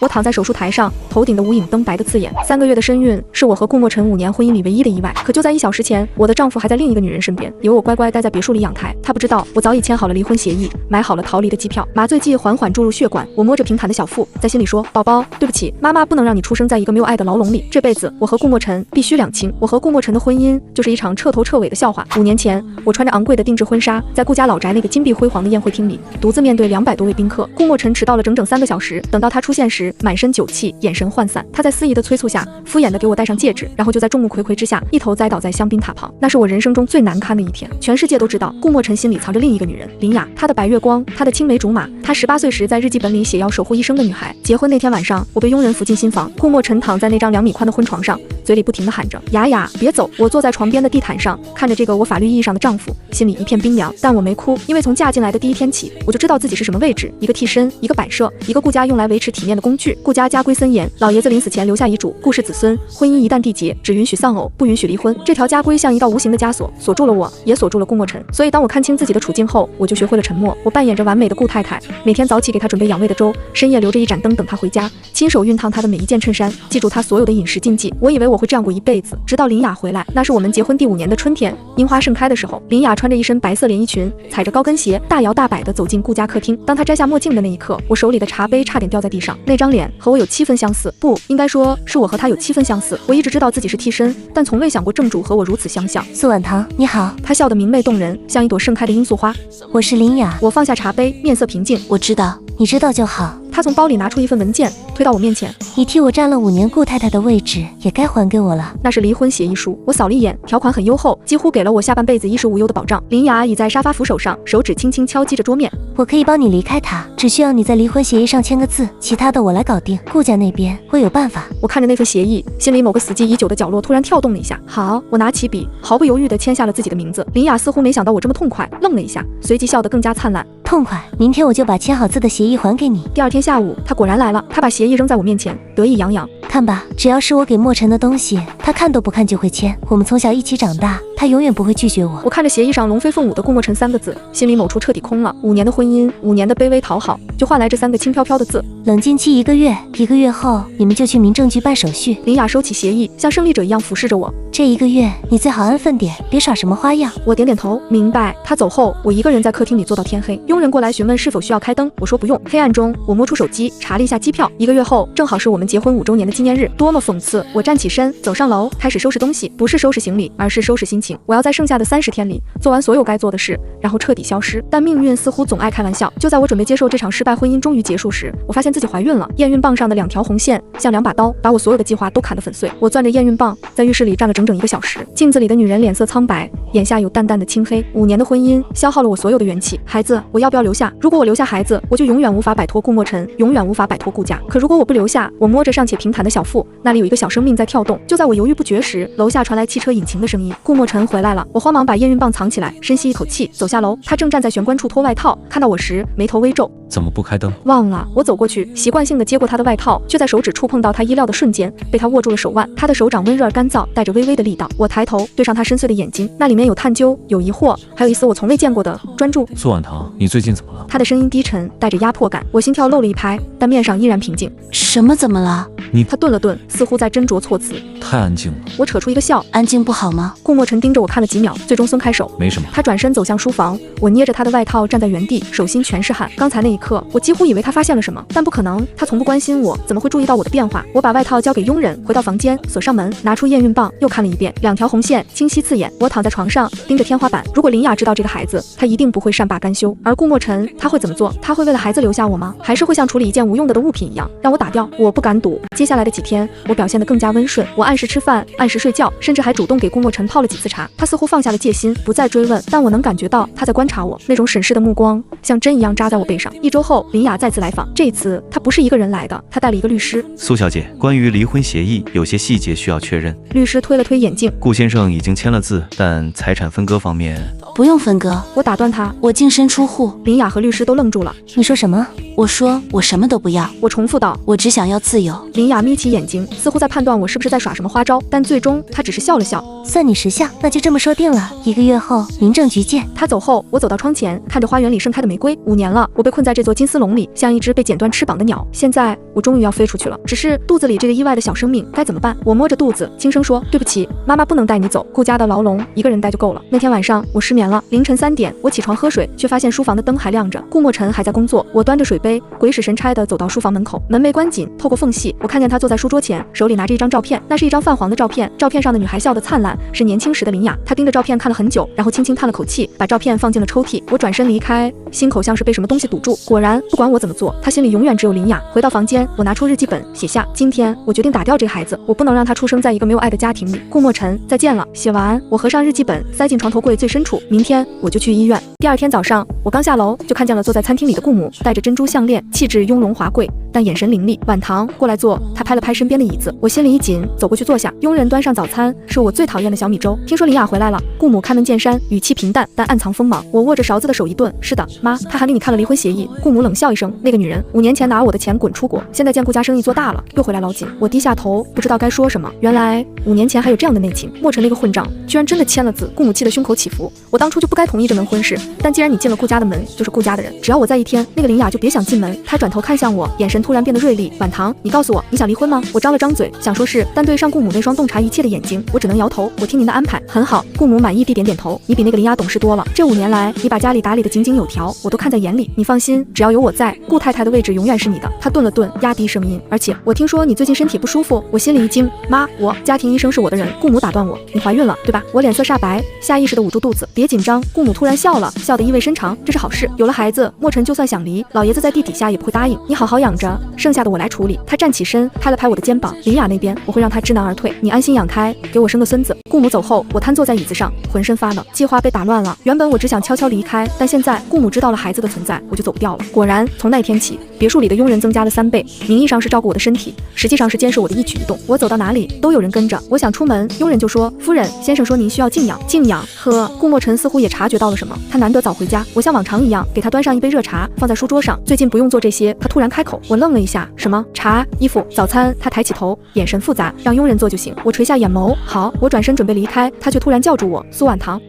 我躺在手术台上，头顶的无影灯白得刺眼。3个月的身孕是我和顾墨尘5年婚姻里唯一的意外。可就在1小时前，我的丈夫还在另一个女人身边，以为我乖乖待在别墅里养胎。他不知道，我早已签好了离婚协议，买好了逃离的机票。麻醉剂缓缓注入血管，我摸着平坦的小腹，在心里说：宝宝，对不起，妈妈不能让你出生在一个没有爱的牢笼里。这辈子，我和顾墨尘必须两清。我和顾墨尘的婚姻就是一场彻头彻尾的笑话。5年前，我穿着昂贵的定制婚纱，在顾家老宅那个金碧辉煌的宴会厅里，独自面对200多位宾客。顾墨尘迟到了整整3个小时，等到他出现时，满身酒气，眼神涣散。他在司仪的催促下，敷衍地给我戴上戒指，然后就在众目睽睽之下，一头栽倒在香槟塔旁。那是我人生中最难堪的一天。全世界都知道，顾墨尘心里藏着另一个女人林雅，她的白月光，她的青梅竹马，她18岁时在日记本里写要守护一生的女孩。结婚那天晚上，我被佣人扶进新房，顾墨尘躺在那张2米宽的婚床上，嘴里不停地喊着：雅雅，别走！我坐在床边的地毯上，看着这个我法律意义上的丈夫，心里一片冰凉。但我没哭，因为从嫁进来的第一天起，我就知道自己是什么位置，一个替身，一个摆设，一个顾家用来维持体面的工具。顾家规森严，老爷子临死前留下遗嘱，顾氏子孙婚姻一旦缔结，只允许丧偶，不允许离婚。这条家规像一道无形的枷锁，锁住了我，也锁住了顾墨尘。所以当我看清自己的处境后，我就学会了沉默。我扮演着完美的顾太太，每天早起给她准备养胃的粥，深夜留着一盏灯等她回家，亲手熨烫她的每一件衬衫，记住她所有的饮食禁忌。我以为我会这样过一辈子，直到林雅回来。那是我们结婚第5年的春天，樱花盛开的时候，林雅穿着一身白色连衣裙，踩着高跟鞋，大摇大摆地走进顾家客厅。当她摘下墨镜的那一刻，我手里的茶杯差点掉在地上。那张脸和我有7分相似，不应该说是我和她有7分相似。我一直知道自己是替身，但从未想过正主和我如此相像。苏婉堂，你好。她笑得明媚动人，像一朵盛开的罂粟花。我是林雅。我放下茶杯，面色平静。我知道，你知道就好。她从包里拿出一份文件，推到我面前。你替我占了5年顾太太的位置，也该还给我了。那是离婚协议书。我扫了一眼，条款很优厚，几乎给了我下半辈子衣食无忧的保障。林雅倚在沙发扶手上，手指轻轻敲击着桌面。我可以帮你离开他，只需要你在离婚协议上签个字，其他的我来搞定。顾家那边会有办法。我看着那份协议，心里某个死寂已久的角落突然跳动了一下。好，我拿起笔，毫不犹豫地签下了自己的名字。林雅似乎没想到我这么痛快，愣了一下，随即笑得更加灿烂。痛快，明天我就把签好字的协议还给你。第2天下午，他果然来了，他把协议扔在我面前，得意洋洋。看吧，只要是我给墨尘的东西，他看都不看就会签。我们从小一起长大，他永远不会拒绝我。我看着协议上龙飞凤舞的顾墨尘3个字，心里某处彻底空了。5年的婚姻，5年的卑微讨好，就换来这3个轻飘飘的字。冷静期1个月，1个月后你们就去民政局办手续。林雅收起协议，像胜利者一样俯视着我。这1个月你最好安分点，别耍什么花样。我点点头，明白。他走后，我一个人在客厅里坐到天黑。佣人过来询问是否需要开灯，我说不用。黑暗中，我摸出手机查了一下机票，1个月后正好是我们结婚5周年的纪念日，多么讽刺！我站起身，走上楼，开始收拾东西，不是收拾行李，而是收拾心情。我要在剩下的30天里做完所有该做的事，然后彻底消失。但命运似乎总爱开玩笑，就在我准备接受这场失败婚姻终于结束时，我发现自己怀孕了。验孕棒上的2条红线像2把刀，把我所有的计划都砍得粉碎。我攥着验孕棒，在浴室里站了整整1个小时。镜子里的女人脸色苍白，眼下有淡淡的青黑。5年的婚姻消耗了我所有的元气。孩子，我要不要留下？如果我留下孩子，我就永远无法摆脱顾墨尘，永远无法摆脱顾家。可如果我不留下，我摸着尚且平坦的小腹，那里有一个小生命在跳动。就在我犹豫不决时，楼下传来汽车引擎的声音。顾墨尘回来了。我慌忙把验孕棒藏起来，深吸一口气，走下楼。他正站在玄关处脱外套，看到我时眉头微皱。怎么不开灯？忘了。我走过去，习惯性地接过他的外套，却在手指触碰到他衣料的瞬间，被他握住了手腕。他的手掌温热而干燥，带着微微的力道。我抬头对上他深邃的眼睛，那里面有探究，有疑惑，还有一丝我从未见过的专注。苏婉堂，你最近怎么了？他的声音低沉，带着压迫感。我心跳漏了一拍，但面上依然平静。什么？怎么了？他顿了顿，似乎在斟酌措辞。太安静了。我扯出一个笑。安静不好吗？顾墨尘盯着我看了几秒，最终松开手。没什么。他转身走向书房，我捏着他的外套站在原地，手心全是汗。刚才那一刻，我几乎以为他发现了什么，但不可能，他从不关心我，怎么会注意到我的变化？我把外套交给佣人，回到房间，锁上门，拿出验孕棒，又看了一遍，2条红线清晰刺眼。我躺在床上，盯着天花板。如果林雅知道这个孩子，她一定不会善罢甘休。而顾墨尘，他会怎么做？他会为了孩子留下我吗？还是会像处理一件无用的物品一样，让我打掉？我不敢赌。接下来的几天，我表现得更加温顺，我按时吃饭，按时睡觉，甚至还主动给顾墨尘泡了几次茶。他似乎放下了戒心，不再追问，但我能感觉到他在观察我，那种审视的目光像针一样扎在我背上。1周后，林雅再次来访，这一次她不是一个人来的，她带了一个律师。苏小姐，关于离婚协议，有些细节需要确认。律师推了推眼镜。顾先生已经签了字，但财产分割方面不用分割。我打断他，我净身出户。林雅和律师都愣住了。你说什么？我说我什么都不要。我重复道，我只想要自由。林雅眯起眼睛，似乎在判断我是不是在耍什么花招，但最终她只是笑了笑。算你识相，那就这么说定了。1个月后，民政局见。他走后，我走到窗前，看着花园里盛开的玫瑰。5年了，我被困在这座金丝笼里，像一只被剪断翅膀的鸟。现在我终于要飞出去了，只是肚子里这个意外的小生命该怎么办？我摸着肚子，轻声说：“对不起，妈妈不能带你走，顾家的牢笼一个人待就够了。”那天晚上我失眠了，凌晨3点，我起床喝水，却发现书房的灯还亮着，顾墨尘还在工作。我端着水杯，鬼使神差地走到书房门口，门没关紧，透过缝隙，我看见他坐在书桌前，手里拿着一张照片，那是一张泛黄的照片，照片上的女孩笑得灿烂，是年轻时的林雅。她盯着照片看了很久，然后轻轻叹了口气，把照片放进了抽屉。我转身离开，心口像是被什么东西堵住。果然，不管我怎么做，他心里永远只有林雅。回到房间，我拿出日记本，写下：今天我决定打掉这个孩子，我不能让他出生在一个没有爱的家庭里。顾墨尘，再见了。写完，我合上日记本，塞进床头柜最深处。明天我就去医院。第2天早上，我刚下楼就看见了坐在餐厅里的顾母，戴着珍珠项链，气质雍容华贵，但眼神凌厉。晚堂，过来坐。他拍了拍身边的椅子，我心里一紧，走过去坐下。佣人端上早餐，是我最讨厌的小米粥。听说林雅回来了，顾母开门见山，语气平淡，但暗藏锋芒。我握着勺子的手一顿，是的，妈，他还给你看了离婚协议。顾母冷笑一声，那个女人5年前拿我的钱滚出国，现在见顾家生意做大了，又回来捞金。我低下头，不知道该说什么。原来5年前还有这样的内情，墨尘那个混账居然真的签了字。顾母气得胸口起伏，我当初就不该同意这门婚事，但既然你进了顾家的门，就是顾家的人，只要我在一天，那个林雅就别想进门。他转头看向我，眼神突然变得锐利。晚堂，你告诉我，你想离婚吗？我张了张嘴，想说是，但对上顾母那双洞察一切的眼睛，我只能摇头。我听您的安排，很好。顾母满意地点点头。你比那个林雅懂事多了，这5年来，你把家里打理得井井有条，我都看在眼里。你放心，只要有我在，顾太太的位置永远是你的。他顿了顿，压低声音，而且我听说你最近身体不舒服。我心里一惊，妈，我家庭医生是我的人。顾母打断我，你怀孕了，对吧？我脸色煞白，下意识地捂住肚子，别紧张。顾母突然笑了，笑得意味深长，这是好事。有了孩子，墨尘就算想离，老爷子在地底下也不会答应。你好好养着，剩下的我来处理。他站起身，拍了拍我的肩膀，林雅那边我会让他知难而退，你安心养胎，给我生个孙子。顾母走后，我瘫坐在椅子上，浑身发冷，计划被打乱了。原本我只想悄悄离开，但现在顾母知道了孩子的存在，我就走不掉了。果然，从那天起，别墅里的佣人增加了3倍，名义上是照顾我的身体，实际上是监视我的一举一动。我走到哪里都有人跟着，我想出门，佣人就说：“夫人，先生说您需要静养。”静养？呵，顾墨尘似乎也察觉到了什么，他难得早回家，我像往常一样给他端上一杯热茶，放在书桌上。最近不用做这些，他突然开口，我愣了一下，什么？茶、衣服、早餐？他抬起头，眼神复杂，让佣人做就行。我垂下眼眸，好。我转身准备离开，他却突然叫住我：“苏婉堂。”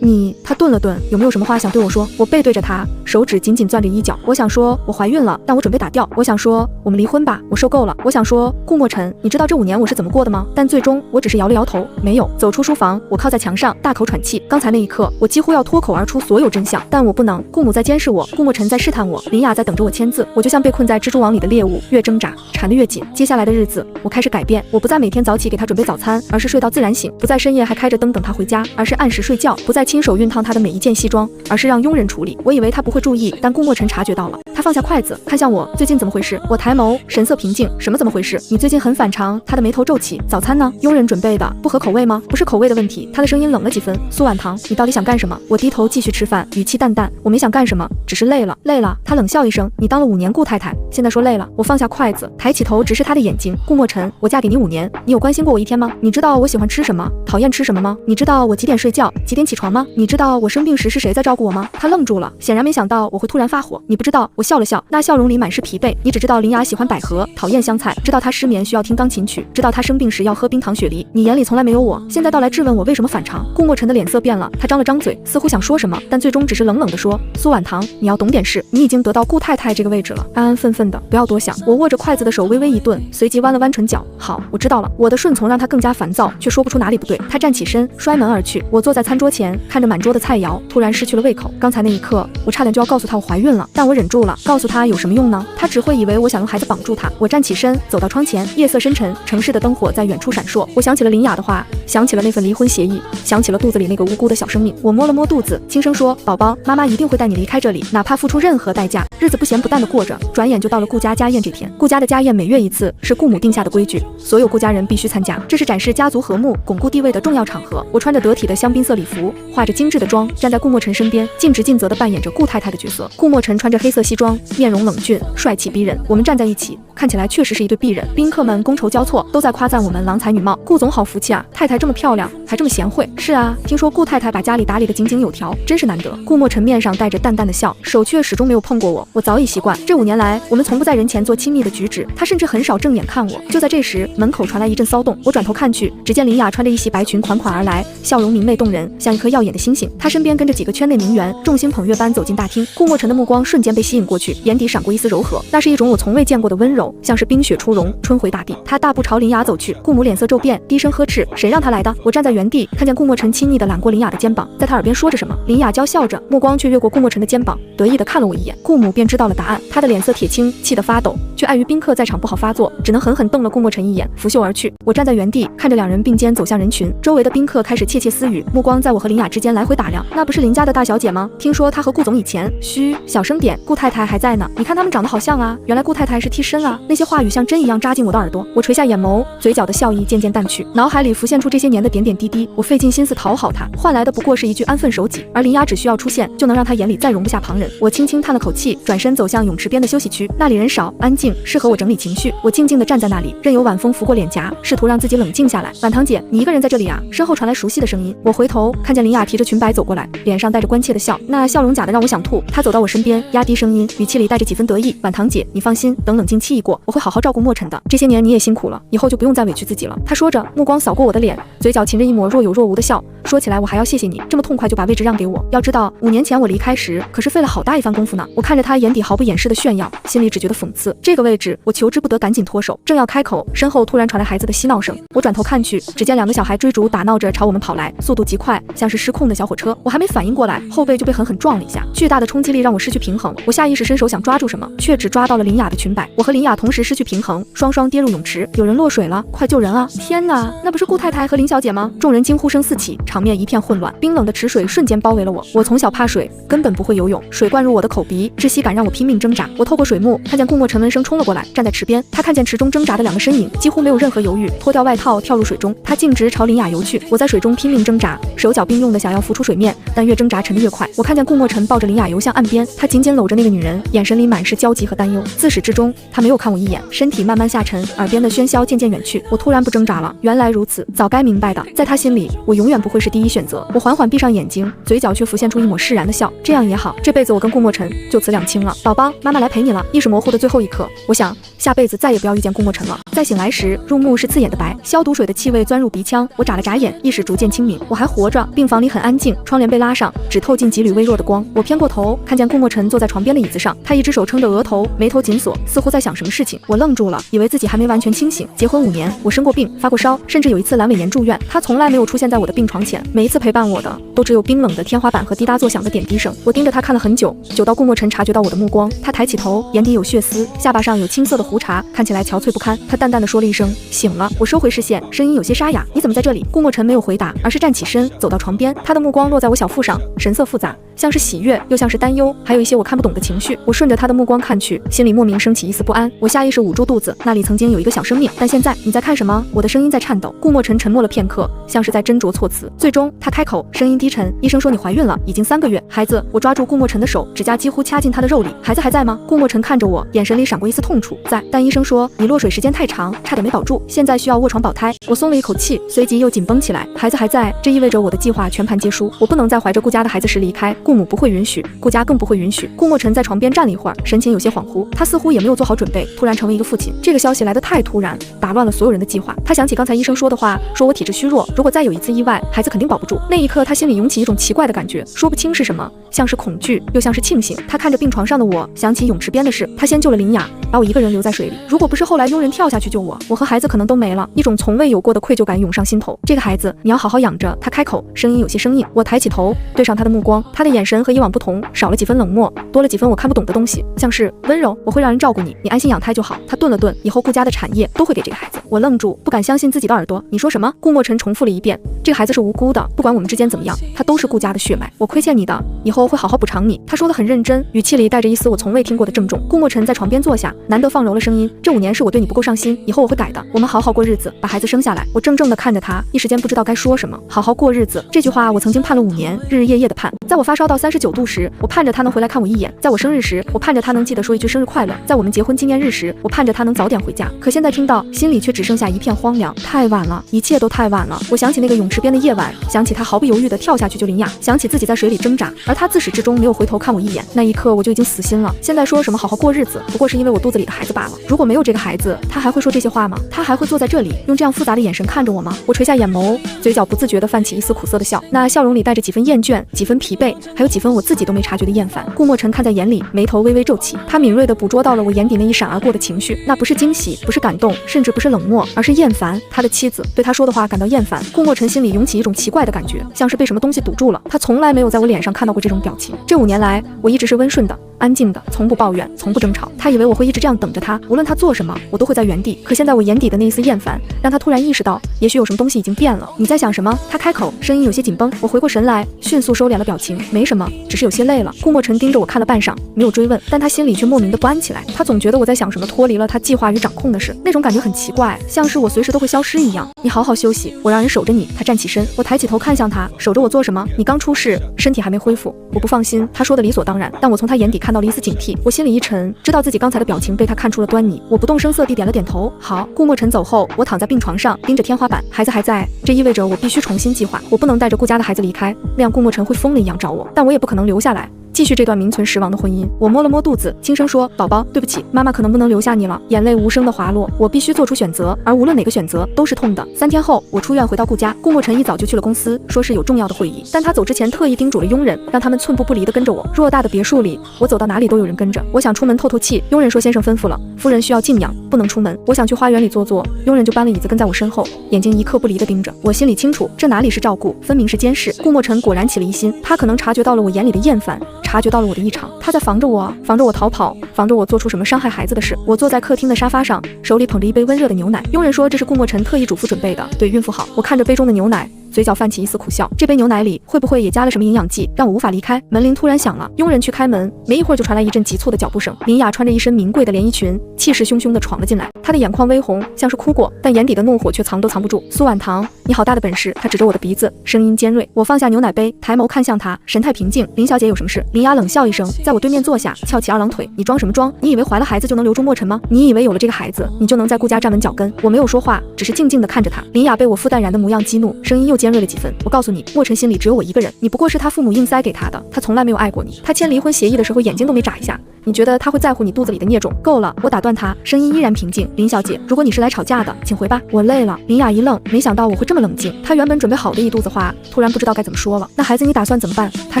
你……他顿了顿，有没有什么话想对我说？我背对着他，手指紧紧攥着衣角。我想说，我怀孕了，但我准备打掉。我想说，我们离婚吧，我受够了。我想说，顾墨尘，你知道这5年我是怎么过的吗？但最终我只是摇了摇头，没有。走出书房，我靠在墙上，大口喘气。刚才那一刻，我几乎要脱口而出所有真相，但我不能。顾母在监视我，顾墨尘在试探我，林雅在等着我签字。我就像被困在蜘蛛网里的猎物，越挣扎，缠得越紧。接下来的日子，我开始改变。我不再每天早起给他准备早餐，而是睡到自然醒；不再深夜还开着灯等他回家，而是按时睡觉；不再亲手熨烫他的每一件西装，而是让佣人处理。我以为他不会注意，但顾墨尘察觉到了。他放下筷子，看向我，最近怎么回事？我抬眸，神色平静，什么怎么回事？你最近很反常。他的眉头皱起。早餐呢？佣人准备的，不合口味吗？不是口味的问题。他的声音冷了几分。苏婉堂，你到底想干什么？我低头继续吃饭，语气淡淡，我没想干什么，只是累了。累了？他冷笑一声，你当了5年顾太太，现在说累了？我放下筷子，抬起头直视他的眼睛。顾墨尘，我嫁给你5年，你有关心过我一天吗？你知道我喜欢吃什么，讨厌吃什么吗？你知道我几点睡觉，几点起床吗？你知道我生病时是谁在照顾我吗？他愣住了，显然没想到我会突然发火。你不知道？我笑了笑，那笑容里满是疲惫。你只知道林雅喜欢百合，讨厌香菜，知道她失眠需要听钢琴曲，知道她生病时要喝冰糖雪梨。你眼里从来没有我，现在到来质问我为什么反常。顾墨尘的脸色变了，他张了张嘴，似乎想说什么，但最终只是冷冷地说：“苏婉堂，你要懂点事，你已经得到顾太太这个位置了，安安分分的，不要多想。”我握着筷子的手微微一顿，随即弯了弯唇角。好，我知道了。我的顺从让他更加烦躁，却说不出哪里不对。他站起身，摔门而去。我坐在餐桌前，看着满桌的菜肴，突然失去了胃口。刚才那一刻，我差点就要告诉他我怀孕了，但我忍住了。告诉他有什么用呢？他只会以为我想用孩子绑住他。我站起身，走到窗前，夜色深沉，城市的灯火在远处闪烁。我想起了林雅的话，想起了那份离婚协议，想起了肚子里那个无辜的小生命。我摸了摸肚子，轻声说：“宝宝，妈妈一定会带你离开这里，哪怕付出任何代价。”日子不咸不淡的过着，转眼就到了顾家家宴这天。顾家的家宴每月一次，是顾母定下的规矩，所有顾家人必须参加，这是展示家族和睦、巩固地位的重要场合。我穿着得体的香槟色礼服，化着精致的妆，站在顾墨尘身边，尽职尽责地扮演着顾太太的角色。顾墨尘穿着黑色西装，面容冷峻，帅气逼人。我们站在一起，看起来确实是一对璧人。宾客们觥筹交错，都在夸赞我们郎才女貌。顾总好福气啊，太太这么漂亮，还这么贤惠。是啊，听说顾太太把家里打理得井井有条，真是难得。顾墨尘面上带着淡淡的笑，手却始终没有碰过我。我早已习惯，这5年来，我们从不在人前做亲密的举止，他甚至很少正眼看我。就在这时，门口传来一阵骚动，我转头看去，只见林雅穿着一袭白裙款款而来，笑容明媚动人，像一颗耀眼的星星。她身边跟着几个圈内名媛，众星捧月般走进大厅。顾墨尘的目光瞬间被吸引过去，眼底闪过一丝柔和，那是一种我从未见过的温柔，像是冰雪初融，春回大地。他大步朝林雅走去，顾母脸色骤变，低声呵斥：“谁让他来的？”我站在原地，看见顾墨尘亲昵地揽过林雅的肩膀，在她耳边说着什么。林雅娇笑着，目光却越过顾墨尘的肩膀，得意地看了我一眼。顾母便知道了答案，她的脸色铁青，气得发抖，却碍于宾客在场不好发作，只能狠狠瞪了顾墨尘一眼，拂袖而去。我站在原地，看着两人并肩走向人群，周围的宾客开始窃窃私语，目光在我和林雅之间来回打量。那不是林家的大小姐吗？听说她和顾总以前……嘘，小声点，顾太太还在呢。你看他们长得好像啊，原来顾太太是替身啊。那些话语像针一样扎进我的耳朵，我垂下眼眸，嘴角的笑意渐渐淡去，脑海里浮现出这些年的点点滴滴。我费尽心思讨好她，换来的不过是一句安分守己，而林雅只需要出现，就能让她眼里再容不下旁人。我轻轻叹了口气，转身走向泳池边的休息区，那里人少安静，适合我整理情绪。我静静地站在那里，任由晚风拂过脸颊，试图让自己冷静下来。婉堂姐，你一个人在这里啊？身后传来熟悉的声音。我回头看见林雅提着裙摆走过来，脸上带着关切的笑，那笑容假的让我想吐。她走到我身边，压低声音，语气里带着几分得意：“婉堂姐，你放心，等冷静期一过，我会好好照顾墨尘的。这些年你也辛苦了，以后就不用再委屈自己了。”她说着，目光扫过我的脸，嘴角噙着一抹若有若无的笑。说起来我还要谢谢你，这么痛快就把位置让给我。要知道5年前我离开时，可是费了好大一番功夫呢。我看着她眼底毫不掩饰的炫耀，心里只觉得讽刺。这个位置我求之不得，赶紧脱手，正要开口，身后突然传来孩子的嬉闹声。我转头看去，只见2个小孩追逐打闹着朝我们跑来，速度极快，像是失控的小火车。我还没反应过来，后背就被狠狠撞了一下，巨大的冲击力让我失去平衡。我下意识伸手想抓住什么，却只抓到了林雅的裙摆。我和林雅同时失去平衡，双双跌入泳池。有人落水了，快救人啊！天哪，那不是顾太太和林小姐吗？众人惊呼声四起，场面一片混乱。冰冷的池水瞬间包围了我。我从小怕水，根本不会游泳，水灌入我的口鼻，窒息感让我拼命挣扎。我透过水幕看见顾墨尘闻声冲了过来，站在池边。他看见池中挣扎的2个身影，几乎没有任何犹豫，脱掉外套跳入水中。他径直朝林雅游去。我在水中拼命挣扎，手脚并用的想要浮出水面，但越挣扎沉得越快。我看见顾墨尘抱着林雅游向岸边，他紧紧搂着那个女人，眼神里满是焦急和担忧。自始至终，他没有看我一眼，身体慢慢下沉，耳边的喧嚣渐渐远去。我突然不挣扎了，原来如此，早该明白的。在他心里，我永远不会是第一选择。我缓缓闭上眼睛，嘴角却浮现出一抹释然的笑。这样也好，这辈子我跟顾墨尘就此两清了。宝宝，妈妈来陪你了。意识模糊的最后一刻，我想下辈子再也不要遇见顾墨尘了。再醒来时，入目是刺眼的白，消毒水的气味钻入鼻腔。我眨了眨眼，意识逐渐清明，我还活着。病房里很安静，窗帘被拉上，只透进几缕微弱的光。我偏过头，看见顾墨尘坐在床边的椅子上，他一只手撑着额头，眉头紧锁，似乎在想什么事情。我愣住了，以为自己还没完全清醒。结婚5年，我生过病，发过烧，甚至有一次阑尾炎住院，他从来没有出现在我的病床前。每一次陪伴我的，都只有冰冷的天花板和滴答作响的点滴声。我盯着他看了很久，久到顾墨尘察觉到我的目光。他抬起头，眼底有血丝，下巴上有青色的胡茬，看起来憔悴不堪。他淡淡的说了一声醒了。我收回视线，声音有些沙哑：你怎么在这里？顾墨尘没有回答，而是站起身走到床边，他的目光落在我小腹上，神色复杂，像是喜悦，又像是担忧，还有一些我看不懂的情绪。我顺着他的目光看去，心里莫名升起一丝不安。我下意识捂住肚子，那里曾经有一个小生命，但现在你在看什么？我的声音在颤抖。顾墨尘沉默了片刻，像是在斟酌措辞，最终他开口，声音低沉：医生说你怀孕了，已经3个月。孩子，我抓住顾墨尘的手，指甲几乎掐进他的肉里。孩子还在吗？顾墨尘看着我，眼神里闪过一丝痛楚。在，但医生说你落水时间太长，差点没保住，现在需要卧床保胎。我松了一口气，随即又紧绷起来。孩子还在，这意味着我的计划全盘皆输。我不能再怀着顾家的孩子时离开，顾母不会允许，顾家更不会允许。顾墨尘在床边站了一会儿，神情有些恍惚，他似乎也没有做好准备，突然成为一个父亲。这个消息来得太突然，打乱了所有人的计划。他想起刚才医生说的话，说我体质虚弱，如果再有一次意外，孩子肯定保不住。那一刻，他心里涌起一种奇怪的感觉，说不清是什么，像是恐惧，又像是庆幸。他看着病床上的我，想起泳池边的事，他先救了林雅，把我一个人留在水里。如果不是后来佣人跳下去救我，我和孩子可能都没了。一种从未有过的愧疚感涌上心头。这个孩子，你要好好养着。他开口，声音有些生硬。我抬起头，对上他的目光，他的眼神和以往不同，少了几分冷漠，多了几分我看不懂的东西，像是温柔。我会让人照顾你，你安心养胎就好。他顿了顿，以后顾家的产业都会给这个孩子。我愣住，不敢相信自己的耳朵。你说什么？顾墨尘重复了一遍。这个孩子是无辜的，不管我们之间怎么样，他都是顾家的血脉。我亏欠你的，以后后会好好补偿你。他说得很认真，语气里带着一丝我从未听过的郑重。顾墨尘在床边坐下，难得放柔了声音，这5年是我对你不够上心，以后我会改的，我们好好过日子，把孩子生下来。我怔怔地看着他，一时间不知道该说什么。好好过日子这句话我曾经盼了5年，日日夜夜的盼。在我发烧到39度时，我盼着他能回来看我一眼；在我生日时，我盼着他能记得说一句生日快乐；在我们结婚纪念日时，我盼着他能早点回家。可现在听到，心里却只剩下一片荒凉。太晚了，一切都太晚了。我想起那个泳池边的夜晚，想起他毫不犹豫地跳下去救林雅，想起自己在水里挣扎，而他自始至终没有回头看我一眼。那一刻我就已经死心了。现在说什么好好过日子，不过是因为我肚子里的孩子罢了。如果没有这个孩子，他还会说这些话吗？他还会坐在这里用这样复杂的眼神看着我吗？我垂下眼眸，嘴角不自觉地泛起一丝苦涩的笑，那笑容里带着几分厌倦，几分疲惫，还有几分我自己都没察觉的厌烦。顾墨尘看在眼里，眉头微微皱起，他敏锐地捕捉到了我眼底那一闪而过的情绪，那不是惊喜，不是感动，甚至不是冷漠，而是厌烦。他的妻子对他说的话感到厌烦。顾墨尘心里涌起一种奇怪的感觉，像是被什么东西堵住了。他从来没有在我脸上看到过这种表情。这5年来，我一直是温顺的，安静的，从不抱怨，从不争吵。他以为我会一直这样等着他，无论他做什么，我都会在原地。可现在我眼底的那一丝厌烦，让他突然意识到，也许有什么东西已经变了。你在想什么？他开口，声音有些紧绷。我回过神来，迅速收敛了表情，没什么，只是有些累了。顾墨尘盯着我看了半晌，没有追问，但他心里却莫名的不安起来。他总觉得我在想什么脱离了他计划与掌控的事，那种感觉很奇怪，像是我随时都会消失一样。你好好休息，我让人守着你。他站起身，我抬起头看向他，守着我做什么？你刚出事，身体还没恢复。我不放心，他说的理所当然，但我从他眼底看到了一丝警惕。我心里一沉，知道自己刚才的表情被他看出了端倪。我不动声色地点了点头，好。顾墨尘走后，我躺在病床上，盯着天花板，孩子还在，这意味着我必须重新计划。我不能带着顾家的孩子离开，那样顾墨尘会疯了一样找我，但我也不可能留下来继续这段名存实亡的婚姻。我摸了摸肚子，轻声说，宝宝，对不起，妈妈可能不能留下你了。眼泪无声的滑落，我必须做出选择，而无论哪个选择都是痛的。3天后，我出院回到顾家，顾墨尘一早就去了公司，说是有重要的会议，但他走之前特意叮嘱了佣人，让他们寸步不离地跟着我。偌大的别墅里，我走到哪里都有人跟着。我想出门透透气，佣人说先生吩咐了，夫人需要静养，不能出门。我想去花园里坐坐，佣人就搬了椅子跟在我身后，眼睛一刻不离地盯着我。心里清楚，这哪里是照顾，分明是监视。顾墨尘果然起了疑心，他可能察觉到了我眼里的厌烦，察觉到了我的异常，他在防着我，防着我逃跑，防着我做出什么伤害孩子的事。我坐在客厅的沙发上，手里捧着一杯温热的牛奶。佣人说这是顾墨尘特意嘱咐准备的，对孕妇好。我看着杯中的牛奶，嘴角泛起一丝苦笑，这杯牛奶里会不会也加了什么营养剂，让我无法离开？门铃突然响了，佣人去开门，没一会儿就传来一阵急促的脚步声。林雅穿着一身名贵的连衣裙，气势汹汹地闯了进来，她的眼眶微红，像是哭过，但眼底的怒火却藏都藏不住。苏婉堂，你好大的本事！她指着我的鼻子，声音尖锐。我放下牛奶杯，抬眸看向她，神态平静。林小姐有什么事？林雅冷笑一声，在我对面坐下，翘起2郎腿。你装什么装？你以为怀了孩子就能留住墨尘吗？你以为有了这个孩子，你就能在顾家站稳脚跟？我没有说话，只是静静地看着她。林雅被我复淡然的模样激怒，声音又尖锐了几分。我告诉你，墨尘心里只有我一个人，你不过是他父母硬塞给他的，他从来没有爱过你。他签离婚协议的时候眼睛都没眨一下，你觉得他会在乎你肚子里的孽种？够了！我打断他，声音依然平静。林小姐，如果你是来吵架的，请回吧，我累了。林雅一愣，没想到我会这么冷静。她原本准备好的一肚子话，突然不知道该怎么说了。那孩子你打算怎么办？她